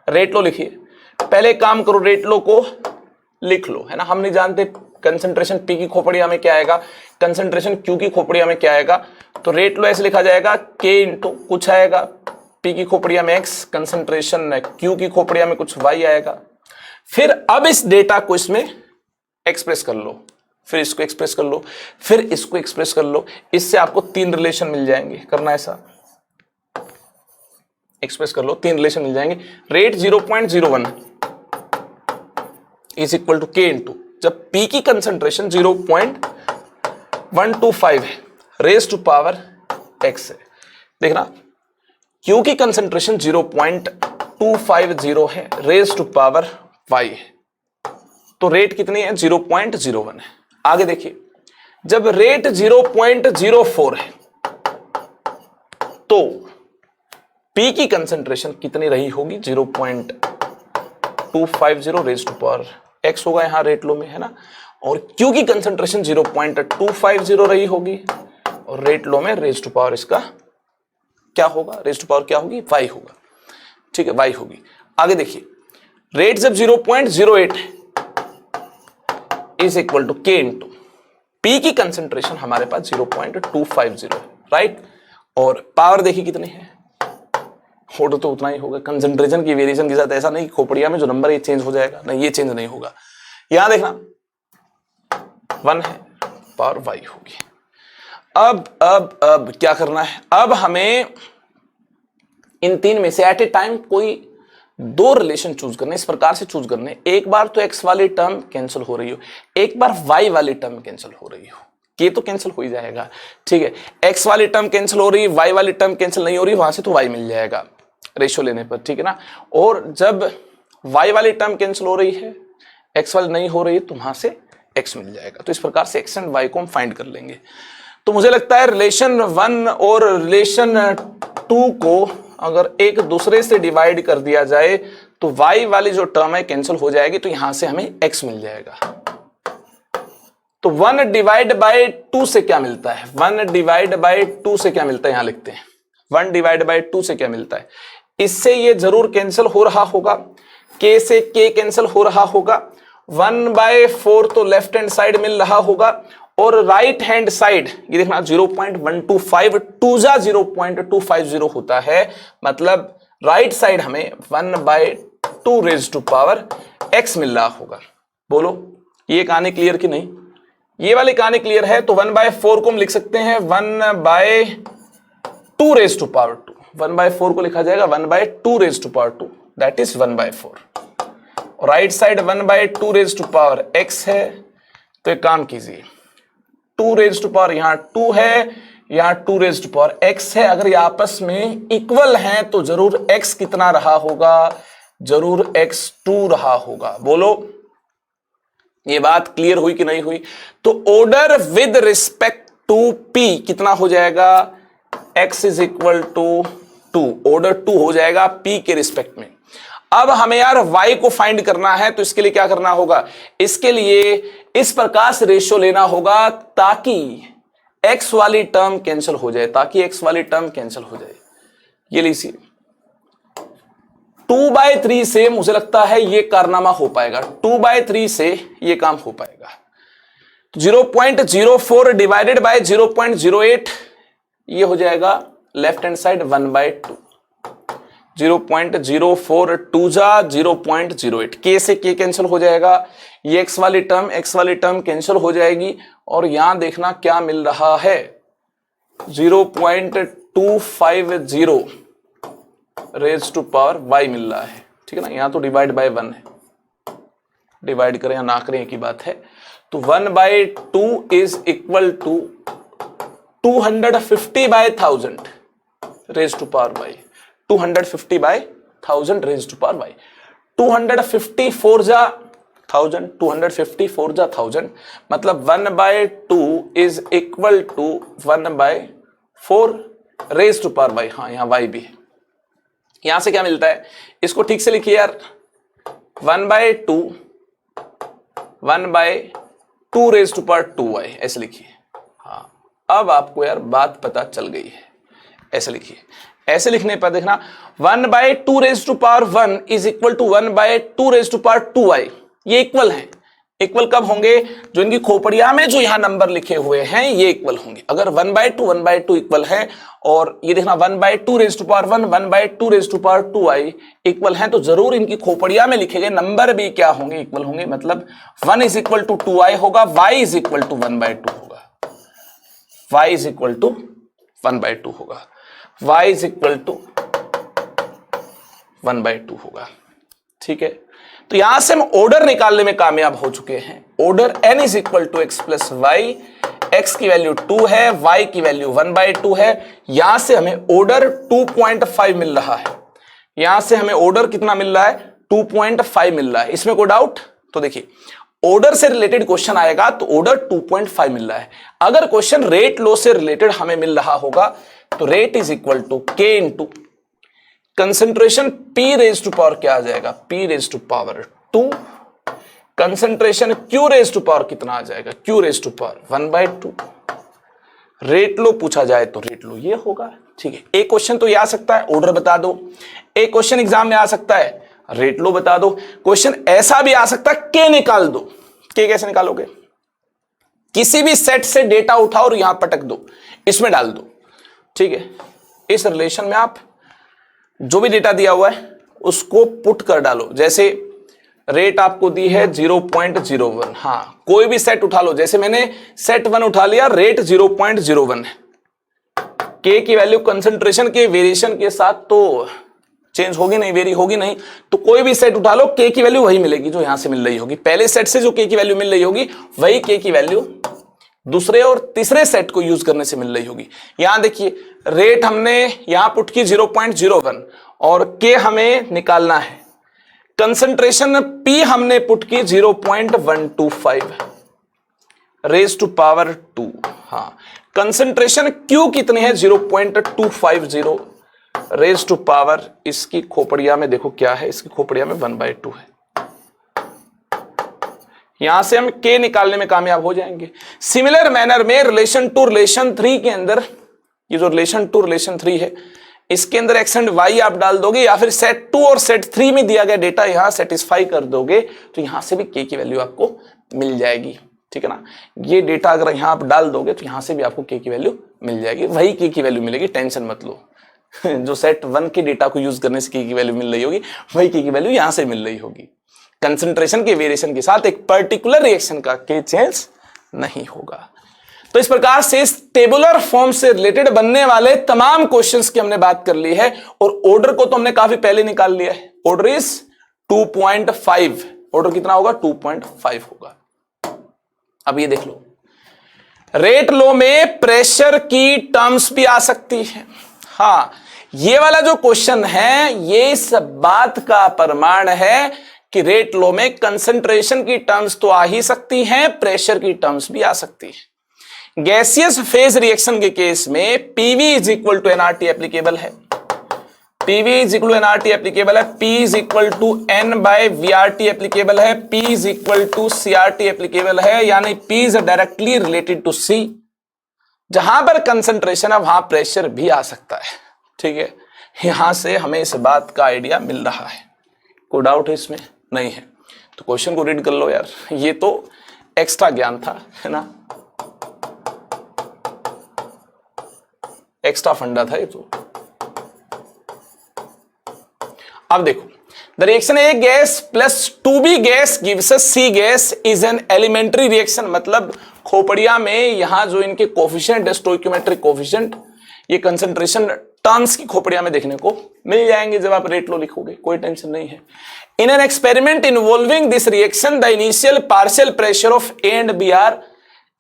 रेट लो लिखिए। पहले काम करो, रेट लो को लिख लो, है ना। हम नहीं जानते कंसंट्रेशन पी की खोपड़िया में क्या आएगा, कंसंट्रेशन क्यू की खोपड़िया में क्या आएगा, तो रेट लो ऐसे लिखा जाएगा के इंटू कुछ आएगा पी की खोपड़िया में एक्स, कंसंट्रेशन क्यू की खोपड़िया में कुछ वाई आएगा। फिर अब इस डेटा को इसमें एक्सप्रेस कर लो, फिर इसको एक्सप्रेस कर लो, फिर इसको एक्सप्रेस कर लो, इससे आपको 3 रिलेशन मिल जाएंगे। करना ऐसा, एक्सप्रेस कर लो, 3 रिलेशन मिल जाएंगे। रेट 0.01 इज इक्वल टू के इंटू, जब पी की कंसंट्रेशन 0.125 है, रेज टू पावर एक्स है। देखना क्यू की कंसंट्रेशन 0.250 है, रेज टू पावर वाई है, तो रेट कितनी है, 0.01 है। आगे देखिए, जब रेट 0.04 है तो पी की कंसंट्रेशन कितनी रही होगी, 0.250 रेज टू पावर एक्स होगा यहां रेट लो में, है ना। और क्यू की कंसंट्रेशन 0.250 रही होगी, और रेट लो में रेज टू पावर इसका क्या होगा, रेज टू पावर क्या होगी, वाई होगा। ठीक है, वाई होगी। आगे देखिए, रेट जब 0.08 है इज इक्वल टू के इंटू पी की कंसंट्रेशन हमारे पास 0.250 है, राइट। और पावर देखिए कितनी है, ऑर्डर तो उतना ही होगा, कंसंट्रेशन की वेरिएशन के साथ ऐसा नहीं खोपड़िया में जो नंबर ये चेंज हो जाएगा, नहीं ये चेंज नहीं होगा। यहां देखना 1 है, पावर वाई होगी। अब क्या करना है, अब हमें इन 3 में से एट ए टाइम कोई 2 रिलेशन चूज करने, इस प्रकार से चूज करने, एक बार तो एक्स वाली टर्म कैंसिल हो रही हो, एक बार वाई वाली टर्म कैंसिल हो रही हो, ये तो कैंसिल हो ही जाएगा। ठीक है, एक्स वाली टर्म कैंसिल हो रही है, वाई वाली टर्म कैंसिल नहीं हो रही, वहां से तो वाई मिल जाएगा रेशियो लेने पर, ठीक है ना। और जब वाई वाली टर्म कैंसिल हो रही है, एक्स वाली नहीं हो रही है, तो वहां से एक्स मिल जाएगा। तो इस प्रकार से एक्स एंड वाई को हम फाइंड कर लेंगे। तो मुझे लगता है रिलेशन 1 और रिलेशन 2 को अगर एक दूसरे से डिवाइड कर दिया जाए तो y वाली जो टर्म है कैंसिल हो जाएगी, तो यहां से हमें x मिल जाएगा। तो 1 डिवाइड बाय 2 से क्या मिलता है, 1 डिवाइड बाय 2 से क्या मिलता है, यहां लिखते हैं 1 डिवाइड बाय 2 से क्या मिलता है, इससे ये जरूर कैंसिल हो रहा होगा, k से k कैंसिल हो रहा होगा, 1/4 तो लेफ्ट हैंड साइड मिल रहा होगा, और राइट हैंड साइड ये देखना 0.125 2 जा 0.250 होता है, मतलब राइट साइड हमें 1/2 रेज टू पावर x मिल रहा होगा। बोलो ये कहानी क्लियर कि नहीं, ये वाली कहानी क्लियर है। तो 1/4 को हम लिख सकते हैं 1/2 रेज टू पावर 2, 1/4 को लिखा जाएगा 1/2 raise to power 2, that is 1/4। और right side 1/2 raise to power x है, तो एक काम कीजिए 2 रेज टू पावर यहां 2 है, यहां 2 रेज टू पावर x है, अगर ये आपस में इक्वल हैं तो जरूर x कितना रहा होगा, जरूर x 2 रहा होगा। बोलो ये बात क्लियर हुई कि नहीं हुई। तो order with respect to p कितना हो जाएगा, x is equal to 2, order 2 हो जाएगा p के रिस्पेक्ट में। अब हमें यार y को फाइंड करना है, तो इसके लिए क्या करना होगा, इसके लिए इस प्रकार से रेशियो लेना होगा ताकि x वाली टर्म कैंसिल हो जाए, ताकि x वाली टर्म कैंसिल हो जाए। ये लीजिए 2/3 से मुझे लगता है ये कारनामा हो पाएगा, 2/3 से ये काम हो पाएगा। 0.04 डिवाइडेड बाय 0.08 ये हो जाएगा लेफ्ट हैंड साइड 1/2, 0.04 2 जा 0.08, k से k कैंसिल हो जाएगा, ये x वाली टर्म कैंसिल हो जाएगी, और यहां देखना क्या मिल रहा है 0.250 रेज टू पावर y मिल रहा है, ठीक है ना। यहां तो डिवाइड बाय 1 है, डिवाइड करें या ना करें एक ही बात है। तो 1/2 is equal to 250/1000 raise to power y, 250/1000 raise to power y, 254 जा 1000, 254 जा 1000, मतलब 1/2 is equal to 1/4 raise to power y। हाँ यहां y भी है, यहां से क्या मिलता है, इसको ठीक से लिखिए यार, 1/2 1/2 रेज टू पावर 2y, ऐसे लिखिए। हाँ, अब आपको यार बात पता चल गई है। ऐसे लिखिए, ऐसे लिखने पर देखना 1/2 raise to power 1 is equal to 1/2 raise to power 2y। ये इक्वल है। इक्वल कब होंगे? जो इनकी खोपड़िया में जो यहां नंबर लिखे हुए हैं ये इक्वल होंगे। अगर 1/2 इक्वल है और ये देखना 1/2 raise to power 1 1/2 raise to power 2y equal है, तो जरूर इनकी खोपड़िया में लिखे गए नंबर भी क्या होंगे? इक्वल होंगे। मतलब 1 इज इक्वल टू 2y होगा, y इज इक्वल टू 1/2 होगा, y इज इक्वल टू 1/2 होगा, y इज इक्वल टू 1/2 होगा। ठीक है, तो यहां से हम ऑर्डर निकालने में कामयाब हो चुके हैं। Order n is equal to x plus y, x की वैल्यू 2 है, y की वैल्यू 1/2 है। यहां से हमें ऑर्डर 2.5 मिल रहा है। यहां से हमें ऑर्डर कितना मिल रहा है? 2.5 मिल रहा है। इसमें कोई डाउट? तो देखिए, ऑर्डर से रिलेटेड क्वेश्चन आएगा तो ऑर्डर 2.5 मिल रहा है। अगर क्वेश्चन रेट लॉ से रिलेटेड हमें मिल रहा होगा तो rate is equal to k into concentration P raise to power क्या आ जाएगा? P raise to power 2। Concentration Q raise to power कितना आ जाएगा? Q raise to power 1/2। Rate law पूछा जाए तो रेट लो ये होगा। ठीक है, एक क्वेश्चन तो ये आ सकता है ऑर्डर बता दो, एक क्वेश्चन एग्जाम में आ सकता है रेट लो बता दो, क्वेश्चन ऐसा भी आ सकता है के निकाल दो। के कैसे निकालोगे? किसी भी सेट से डेटा उठाओ और यहां पटक दो, इसमें डाल दो। ठीक है, इस रिलेशन में आप जो भी डेटा दिया हुआ है उसको पुट कर डालो। जैसे रेट आपको दी है 0.01, हाँ कोई भी सेट उठा लो, जैसे मैंने सेट 1 उठा लिया, रेट 0.01 है। के की वैल्यू कंसंट्रेशन के वेरिएशन के साथ तो चेंज होगी नहीं, वेरी होगी नहीं, तो कोई भी सेट उठा लो के की वैल्यू वही मिलेगी जो यहां से मिल रही होगी। पहले सेट से जो के की वैल्यू मिल रही होगी वही के की वैल्यू दूसरे और तीसरे सेट को यूज करने से मिल रही होगी। यहां देखिए, रेट हमने यहां पुट की 0.01 और के हमें निकालना है। कंसंट्रेशन पी हमने पुट की 0.125 रेज टू पावर 2। हाँ, कंसंट्रेशन क्यू कितनी है? 0.250 रेज टू पावर, इसकी खोपड़िया में देखो क्या है, इसकी खोपड़िया में 1/2 है। यहां से हम के निकालने में कामयाब हो जाएंगे। सिमिलर मैनर में रिलेशन टू रिलेशन 3 के अंदर, ये जो रिलेशन टू रिलेशन 3 है इसके अंदर एक्स एंड वाई आप डाल दोगे या फिर सेट 2 और सेट 3 में दिया गया डेटा यहां सेटिस्फाई कर दोगे तो यहां से भी के की वैल्यू आपको मिल जाएगी। ठीक है ना, ये डेटा अगर यहां आप डाल दोगे तो यहां से भी आपको के की वैल्यू मिल जाएगी, वही के की वैल्यू मिलेगी, टेंशन मत लो। जो सेट 1 के डेटा को यूज करने से के की वैल्यू मिल रही होगी वही के की वैल्यू यहां से मिल रही होगी। कंसंट्रेशन के वेरिएशन के साथ एक पर्टिकुलर रिएक्शन का के चेंज नहीं होगा। तो इस प्रकार से इस टेबुलर फॉर्म से रिलेटेड बनने वाले तमाम क्वेश्चंस की हमने बात कर ली है और ऑर्डर को तो हमने काफी पहले निकाल लिया है। ऑर्डर इज 2.5, ऑर्डर कितना होगा? 2.5 होगा। अब ये देख लो, रेट लो में प्रेशर की टर्म्स भी आ सकती है। हाँ, ये वाला जो क्वेश्चन है ये इस बात का प्रमाण है कि रेट लो में कंसंट्रेशन की टर्म्स तो आ ही सकती हैं, प्रेशर की टर्म्स भी आ सकती है। गैसियस फेज रिएक्शन के केस में PV is equal to NRT applicable है, PV is equal to NRT applicable है, P is equal to N by VRT applicable है, P is equal to CRT applicable है, यानी P is directly related to C. जहां पर concentration है वहां pressure भी आ सकता है। ठीक है, यहां से हमें इस बात का आइडिया मिल रहा है। कोई डाउट है इसमें? नहीं है तो क्वेश्चन को रीड कर लो यार, ये तो एक्स्ट्रा ज्ञान था, है ना, एक्स्ट्रा फंडा था ये तो। अब देखो, the reaction A gas plus 2b gas gives us C gas is an elementary reaction. मतलब खोपड़िया में यहां जो इनके कोफिशिएंट, स्टोइकियोमेट्रिक कोफिशिएंट, ये कंसंट्रेशन टर्म्स की खोपड़िया में देखने को मिल जाएंगे जब आप रेट लो लिखोगे, कोई टेंशन नहीं है। In an experiment involving this reaction the initial partial pressure of A and B are,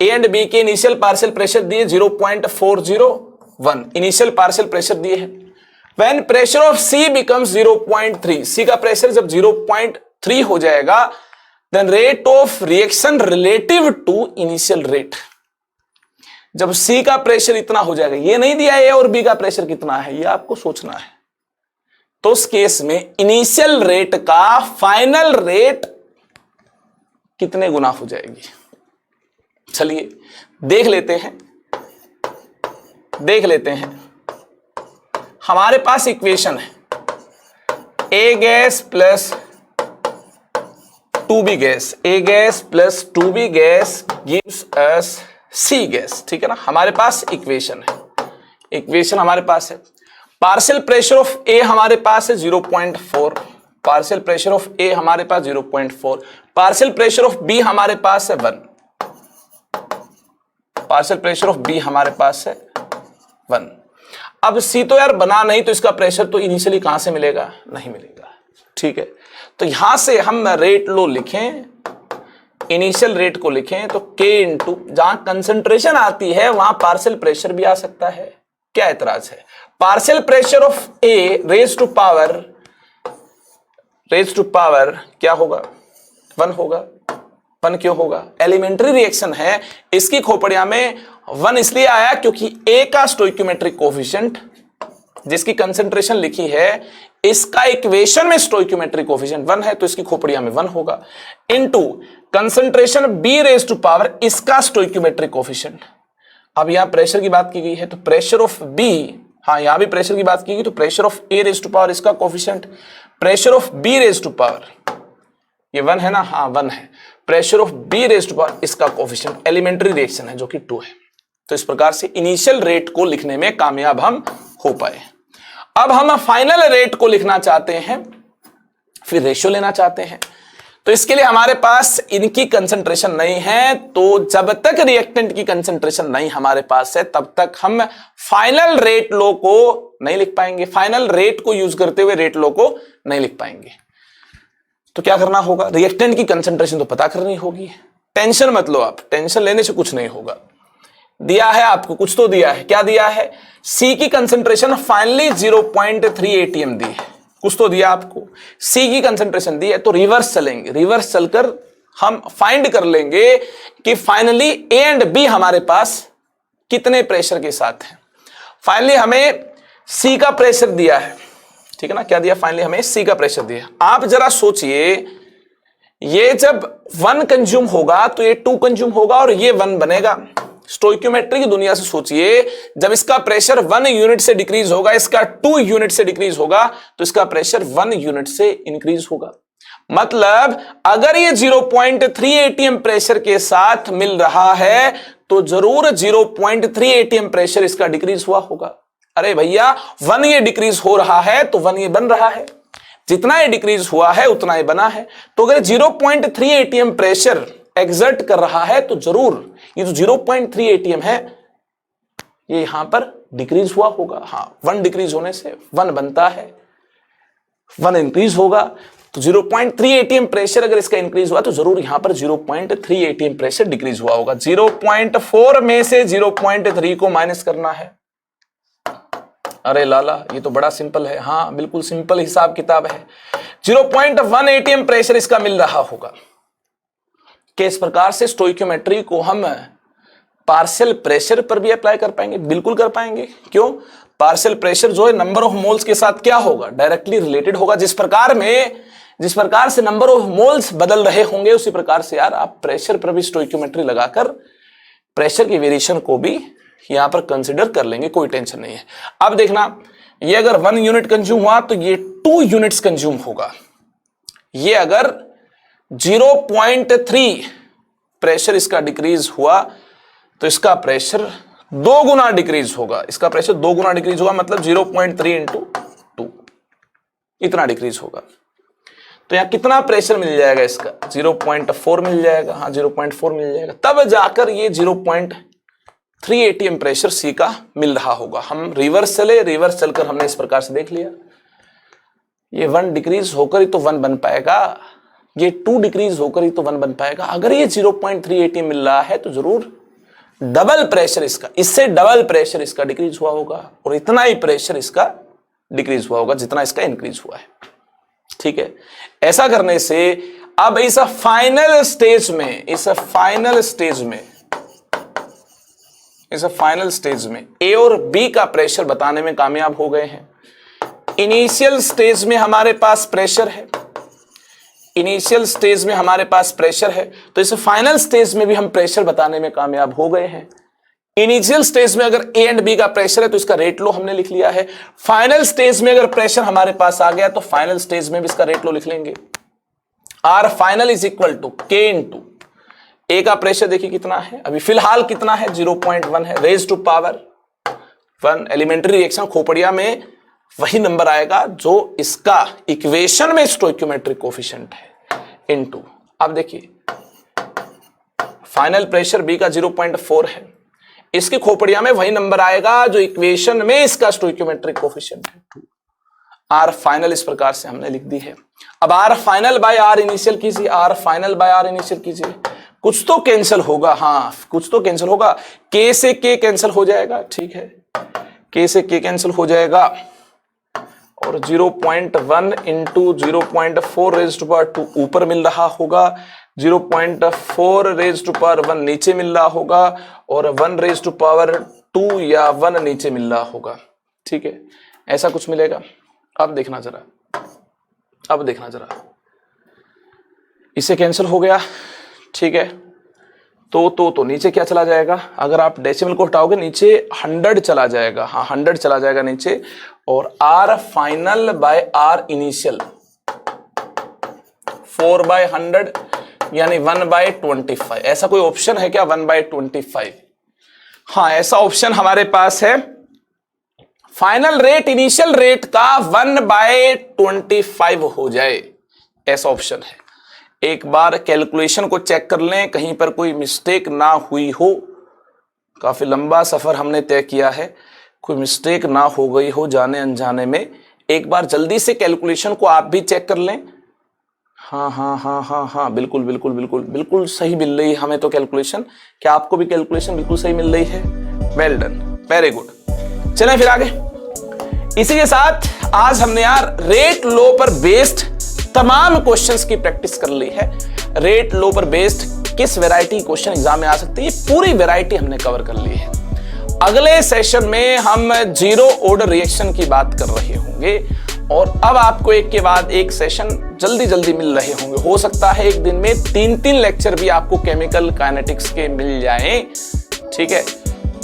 A and B के इनिशियल पार्शियल प्रेशर दिए 0.401, इनिशियल पार्शियल प्रेशर दिए हैं। When pressure of C becomes 0.3, C का pressure जब 0.3 हो जाएगा then rate of reaction relative to initial rate. जब C का प्रेशर इतना हो जाएगा, ये नहीं दिया ए और बी का प्रेशर कितना है, ये आपको सोचना है। तो उस केस में इनिशियल रेट का फाइनल रेट कितने गुना हो जाएगी? चलिए देख लेते हैं। हमारे पास इक्वेशन है A gas plus 2b gas, A gas plus 2b gas gives us C gas, ठीक है ना। हमारे पास इक्वेशन हमारे पास है। पार्शियल प्रेशर ऑफ ए हमारे पास है 0.4, पार्शियल प्रेशर ऑफ ए हमारे पास 0.4, पार्शियल प्रेशर ऑफ बी हमारे पास है 1, पार्शियल प्रेशर ऑफ बी हमारे पास है 1। अब सी तो यार बना नहीं, तो इसका प्रेशर तो इनिशियली कहां से मिलेगा? नहीं मिलेगा, ठीक है। तो यहां से हम रेट लो लिखें, इनिशियल रेट को लिखें तो K इंटू जहां कंसंट्रेशन आती है वहां पार्शियल प्रेशर भी आ सकता है, क्या एतराज है? Partial pressure of A raise to power क्या होगा? 1 होगा। 1 क्यों होगा? एलिमेंट्री रिएक्शन है, इसकी खोपड़ियां में 1 इसलिए आया क्योंकि ए का स्टोइक्योमेट्रिक कोफिशिएंट जिसकी कंसंट्रेशन लिखी है, इसका इक्वेशन में स्टोइक्योमेट्रिक कोफिशिएंट 1 है, तो इसकी खोपड़ियां में 1 होगा, into concentration B raise to power इसका स्टोइक्योमेट्रिक कोफिशिएंट। अब यहां प्रेशर की बात की गई है तो प्रेशर ऑफ बी, हाँ यहां भी प्रेशर की बात की गई, तो pressure of A raise to power इसका coefficient, pressure of B raise to power ये 1 है ना, हाँ 1 है, pressure of B raise to power इसका कोफिशिएंट, एलिमेंट्री रिएक्शन है जो कि 2 है। तो इस प्रकार से इनिशियल रेट को लिखने में कामयाब हम हो पाए। अब हम फाइनल रेट को लिखना चाहते हैं, फिर रेशियो लेना चाहते हैं, तो इसके लिए हमारे पास इनकी कंसंट्रेशन नहीं है, तो जब तक रिएक्टेंट की कंसंट्रेशन नहीं हमारे पास है तब तक हम फाइनल रेट लो को नहीं लिख पाएंगे, फाइनल रेट को यूज करते हुए रेट लो को नहीं लिख पाएंगे। तो क्या करना होगा? रिएक्टेंट की कंसंट्रेशन तो पता करनी होगी। टेंशन मत लो आप, टेंशन लेने से कुछ नहीं होगा। दिया है आपको, कुछ तो दिया है, क्या दिया है? सी की कंसंट्रेशन फाइनली 0.3 atm दी है, कुछ तो दिया आपको, सी की कंसंट्रेशन दी है, तो रिवर्स चलेंगे, रिवर्स चलकर हम फाइंड कर लेंगे कि फाइनली ए एंड बी हमारे पास कितने प्रेशर के साथ है। फाइनली हमें सी का प्रेशर दिया है, ठीक है ना, क्या दिया? फाइनली हमें सी का प्रेशर दिया। आप जरा सोचिए, ये जब 1 कंज्यूम होगा तो ये 2 कंज्यूम होगा और ये 1 बनेगा। स्टोइक्योमेट्री की दुनिया से सोचिए, जब इसका प्रेशर 1 यूनिट से डिक्रीज होगा, इसका 2 यूनिट से डिक्रीज होगा, तो इसका प्रेशर 1 यूनिट से इंक्रीज होगा। मतलब अगर ये 0.3 atm प्रेशर के साथ मिल रहा है तो जरूर 0.3 atm प्रेशर इसका डिक्रीज हुआ होगा। अरे भैया 1 ये डिक्रीज हो रहा है तो 1 ये बन रहा है, जितना ये डिक्रीज हुआ है उतना ये बना है। तो अगर 0.3 atm प्रेशर एग्जर्ट कर रहा है तो जरूर ये जो 0.3 atm है ये यहां पर डिक्रीज हुआ होगा। हाँ, 1 डिक्रीज होने से 1 बनता है, 1 इंक्रीज होगा, तो 0.3 atm प्रेशर अगर इसका इंक्रीज हुआ तो जरूर यहां पर 0.3 atm प्रेशर डिक्रीज हुआ होगा। 0.4 में से 0.3 को माइनस करना है। अरे लाला ये तो बड़ा सिंपल है, हाँ बिल्कुल सिंपल हिसाब किताब है। 0.1 atm प्रेशर इसका मिल रहा होगा। कि इस प्रकार से स्टोइक्योमेट्री को हम पार्शियल प्रेशर पर भी अप्लाई कर पाएंगे, बिल्कुल कर पाएंगे। क्यों? पार्शियल प्रेशर जो है नंबर ऑफ मोल्स के साथ क्या होगा? डायरेक्टली रिलेटेड होगा। जिस प्रकार से नंबर ऑफ मोल्स बदल रहे होंगे उसी प्रकार से यार आप प्रेशर पर भी स्टोइक्योमेट्री लगाकर प्रेशर की वेरिएशन को भी यहां पर कंसिडर कर लेंगे, कोई टेंशन नहीं है। अब देखना, ये अगर 1 यूनिट कंज्यूम हुआ तो ये 2 यूनिट्स कंज्यूम होगा। ये अगर 0.3 प्रेशर इसका डिक्रीज हुआ तो इसका प्रेशर 2 गुना डिक्रीज होगा। इसका प्रेशर 2 गुना डिक्रीज होगा, मतलब 0.3 इंटू 2 इतना डिक्रीज होगा। तो यहां कितना प्रेशर मिल जाएगा? इसका 0.4 मिल जाएगा। हाँ 0.4 मिल जाएगा, तब जाकर ये 0.3 atm प्रेशर सी का मिल रहा होगा। हम रिवर्स चले, रिवर्स चलकर हमने इस प्रकार से देख लिया, ये 1 डिक्रीज होकर ही तो 1 बन पाएगा, ये 2 डिक्रीज होकर ही तो 1 बन पाएगा। अगर ये 0.3 atm मिल रहा है तो जरूर डबल प्रेशर इसका, इससे डबल प्रेशर इसका डिक्रीज हुआ होगा और इतना ही प्रेशर इसका डिक्रीज हुआ होगा जितना इसका इंक्रीज हुआ है। ठीक है, ऐसा करने से अब इस फाइनल स्टेज में ए और बी का प्रेशर बताने में कामयाब हो गए हैं। इनिशियल स्टेज में हमारे पास प्रेशर है, इनिशियल स्टेज में हमारे पास प्रेशर है, तो इस फाइनल स्टेज में भी हम प्रेशर बताने में कामयाब हो गए हैं। इनिशियल स्टेज में अगर ए एंड बी का प्रेशर है तो इसका रेट लो हमने लिख लिया है। फाइनल स्टेज में अगर प्रेशर हमारे पास आ गया तो फाइनल स्टेज में भी इसका रेट लो लिख लेंगे। R final is equal to के इंटू ए का प्रेशर देखिए कितना है, अभी फिलहाल कितना है 0.1 है, raise to power 1। Elementary reaction खोपड़िया में वही नंबर आएगा जो इसका इक्वेशन में स्टोइकियोमेट्रिक कोफिशिएंट है इनटू। अब देखिए फाइनल प्रेशर बी का 0.4 है, इसकी खोपड़िया में वही नंबर आएगा जो इक्वेशन में इसका स्टोइकियोमेट्रिक कोफिशिएंट है 2। आर फाइनल इस प्रकार से हमने लिख दी है। अब R final by R initial कीजिए, R final by R initial कीजिए, कुछ तो कैंसिल होगा, हाँ कुछ तो कैंसिल होगा। के से के कैंसिल हो जाएगा, ठीक है, के से के कैंसिल हो जाएगा और 0.1 इंटू 0.4 रेज टू पावर 2 ऊपर मिल रहा होगा, 0.4 रेज टू पावर 1 नीचे मिल रहा होगा और 1 रेज टू पावर 2 या 1 नीचे मिल रहा होगा, ठीक है, ऐसा कुछ मिलेगा। अब देखना जरा, अब देखना जरा, इसे कैंसिल हो गया, ठीक है, तो नीचे क्या चला जाएगा, अगर आप डेसिमल को हटाओगे नीचे 100 चला जाएगा, हाँ 100 चला जाएगा नीचे, और R final by R initial 4/100 यानी 1/25। ऐसा कोई ऑप्शन है क्या 1/25? हाँ ऐसा ऑप्शन हमारे पास है, फाइनल रेट इनिशियल रेट का 1/25 हो जाए, ऐसा ऑप्शन है। एक बार कैलकुलेशन को चेक कर लें, कहीं पर कोई मिस्टेक ना हुई हो, काफी लंबा सफर हमने तय किया है, कोई मिस्टेक ना हो गई हो जाने अनजाने में। एक बार जल्दी से कैलकुलेशन को आप भी चेक कर लें। हाँ हाँ हाँ हाँ हाँ बिल्कुल बिल्कुल बिल्कुल बिल्कुल सही मिल रही है हमें तो कैलकुलेशन। क्या आपको भी कैलकुलेशन बिल्कुल सही मिल रही है? Well done, very good. चलें फिर आगे। इसी के साथ आज हमने यार रेट लो पर बेस्ड तमाम क्वेश्चंस की प्रैक्टिस कर ली है। रेट लो पर बेस्ड किस वैरायटी क्वेश्चन एग्जाम में आ सकती है, पूरी वैरायटी हमने कवर कर ली है। अगले सेशन में हम जीरो ऑर्डर रिएक्शन की बात कर रहे होंगे और अब आपको एक के बाद एक सेशन जल्दी जल्दी मिल रहे होंगे। हो सकता है एक दिन में 3-3 लेक्चर भी आपको केमिकल काइनेटिक्स के मिल जाएं, ठीक है।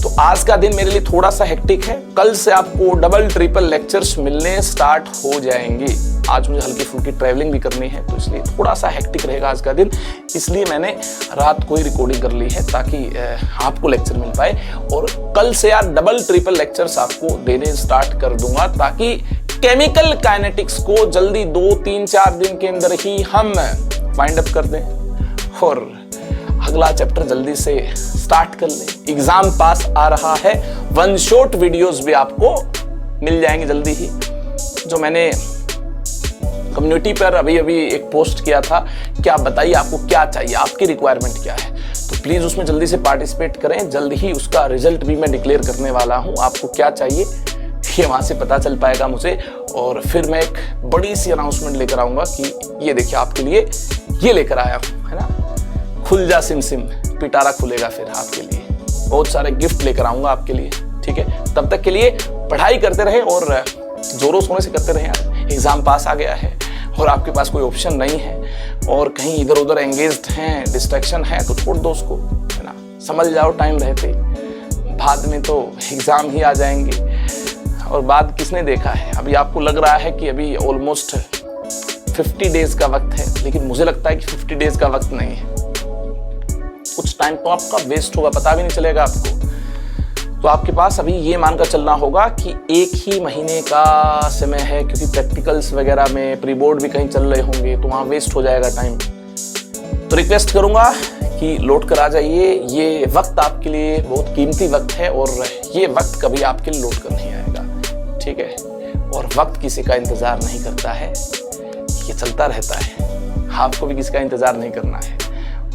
तो आज का दिन मेरे लिए थोड़ा सा हेक्टिक है, कल से आपको डबल ट्रिपल लेक्चर्स मिलने स्टार्ट हो जाएंगे। आज मुझे हल्की फुल्की ट्रैवलिंग भी करनी है तो इसलिए थोड़ा सा हेक्टिक रहेगा आज का दिन, इसलिए मैंने रात को ही रिकॉर्डिंग कर ली है ताकि आपको लेक्चर मिल पाए। और कल से यार डबल ट्रिपल लेक्चर्स आपको देने स्टार्ट कर दूंगा ताकि केमिकल काइनेटिक्स को जल्दी 2-3-4 दिन के अंदर ही हम फाइंड अप कर दें और अगला चैप्टर जल्दी से स्टार्ट कर ले। एग्जाम पास आ रहा है, वन शॉट वीडियोस भी आपको मिल जाएंगे जल्दी ही। जो मैंने कम्युनिटी पर अभी एक पोस्ट किया था कि आप बताइए आपको क्या चाहिए, आपकी रिक्वायरमेंट क्या है, तो प्लीज उसमें जल्दी से पार्टिसिपेट करें। जल्दी ही उसका रिजल्ट भी मैं डिक्लेयर करने वाला हूं। आपको क्या चाहिए ये वहां से पता चल पाएगा मुझे और फिर मैं एक बड़ी सी अनाउंसमेंट लेकर आऊंगा कि ये देखिए आपके लिए ये लेकर आया हूं, है ना, खुल जा सिम सिम, पिटारा खुलेगा फिर आपके लिए। बहुत सारे गिफ्ट लेकर आऊंगा आपके लिए, ठीक है। तब तक के लिए पढ़ाई करते रहे और जोरों शोरों से करते रहे। एग्जाम पास आ गया है और आपके पास कोई ऑप्शन नहीं है और कहीं इधर उधर एंगेज्ड हैं, डिस्ट्रैक्शन है, तो छोड़ दो उसको, है ना। समझ जाओ टाइम रहते, बाद में तो एग्जाम ही आ जाएंगे और बाद किसने देखा है। अभी आपको लग रहा है कि अभी ऑलमोस्ट 50 डेज का वक्त है, लेकिन मुझे लगता है कि 50 डेज का वक्त नहीं है। कुछ टाइम तो आपका वेस्ट होगा, पता भी नहीं चलेगा आपको। तो आपके पास अभी ये मानकर चलना होगा कि 1 ही महीने का समय है, क्योंकि प्रैक्टिकल्स वगैरह में प्री बोर्ड भी कहीं चल रहे होंगे तो वहाँ वेस्ट हो जाएगा टाइम। तो रिक्वेस्ट करूँगा कि लौट कर आ जाइए। ये वक्त आपके लिए बहुत कीमती वक्त है और ये वक्त कभी आपके लिए लौट कर नहीं आएगा, ठीक है। और वक्त किसी का इंतज़ार नहीं करता है, ये चलता रहता है। आपको भी किसी का इंतज़ार नहीं करना है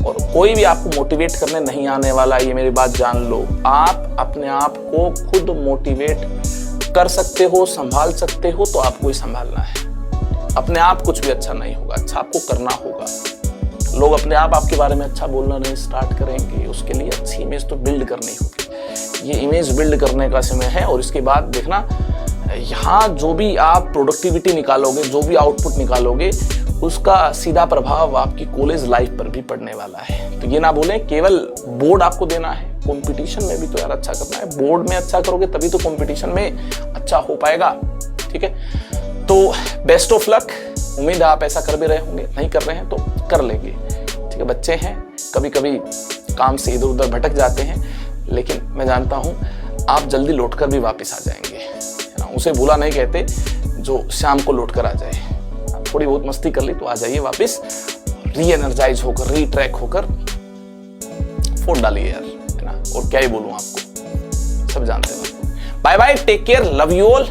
और कोई भी आपको मोटिवेट करने नहीं आने वाला, ये मेरी बात जान लो। आप अपने आप को खुद मोटिवेट कर सकते हो, संभाल सकते हो, तो आपको ही संभालना है। अपने आप कुछ भी अच्छा नहीं होगा, अच्छा आपको करना होगा। लोग अपने आप आपके बारे में अच्छा बोलना नहीं स्टार्ट करेंगे, उसके लिए अच्छी इमेज तो बिल्ड करनी होगी। ये इमेज बिल्ड करने का समय है और इसके बाद देखना यहाँ जो भी आप प्रोडक्टिविटी निकालोगे, जो भी आउटपुट निकालोगे, उसका सीधा प्रभाव आपकी कॉलेज लाइफ पर भी पड़ने वाला है। तो ये ना बोलें केवल बोर्ड आपको देना है, कंपटीशन में भी तो यार अच्छा करना है। बोर्ड में अच्छा करोगे तभी तो कंपटीशन में अच्छा हो पाएगा। ठीक है, तो बेस्ट ऑफ लक। उम्मीद है आप ऐसा कर भी रहे होंगे, नहीं कर रहे हैं तो कर लेंगे। ठीक है, बच्चे हैं, कभी कभी काम से इधर उधर भटक जाते हैं, लेकिन मैं जानता हूं आप जल्दी लौटकर भी वापस आ जाएंगे, है ना। उसे भूला नहीं कहते जो शाम को लौटकर आ जाए। थोड़ी बहुत मस्ती कर ली तो आ जाइए वापस, री एनर्जाइज होकर, रीट्रैक होकर फोड़ डालिए यार, है ना। और क्या ही बोलूं आपको, सब जानते हैं। Bye bye, take care, love you all.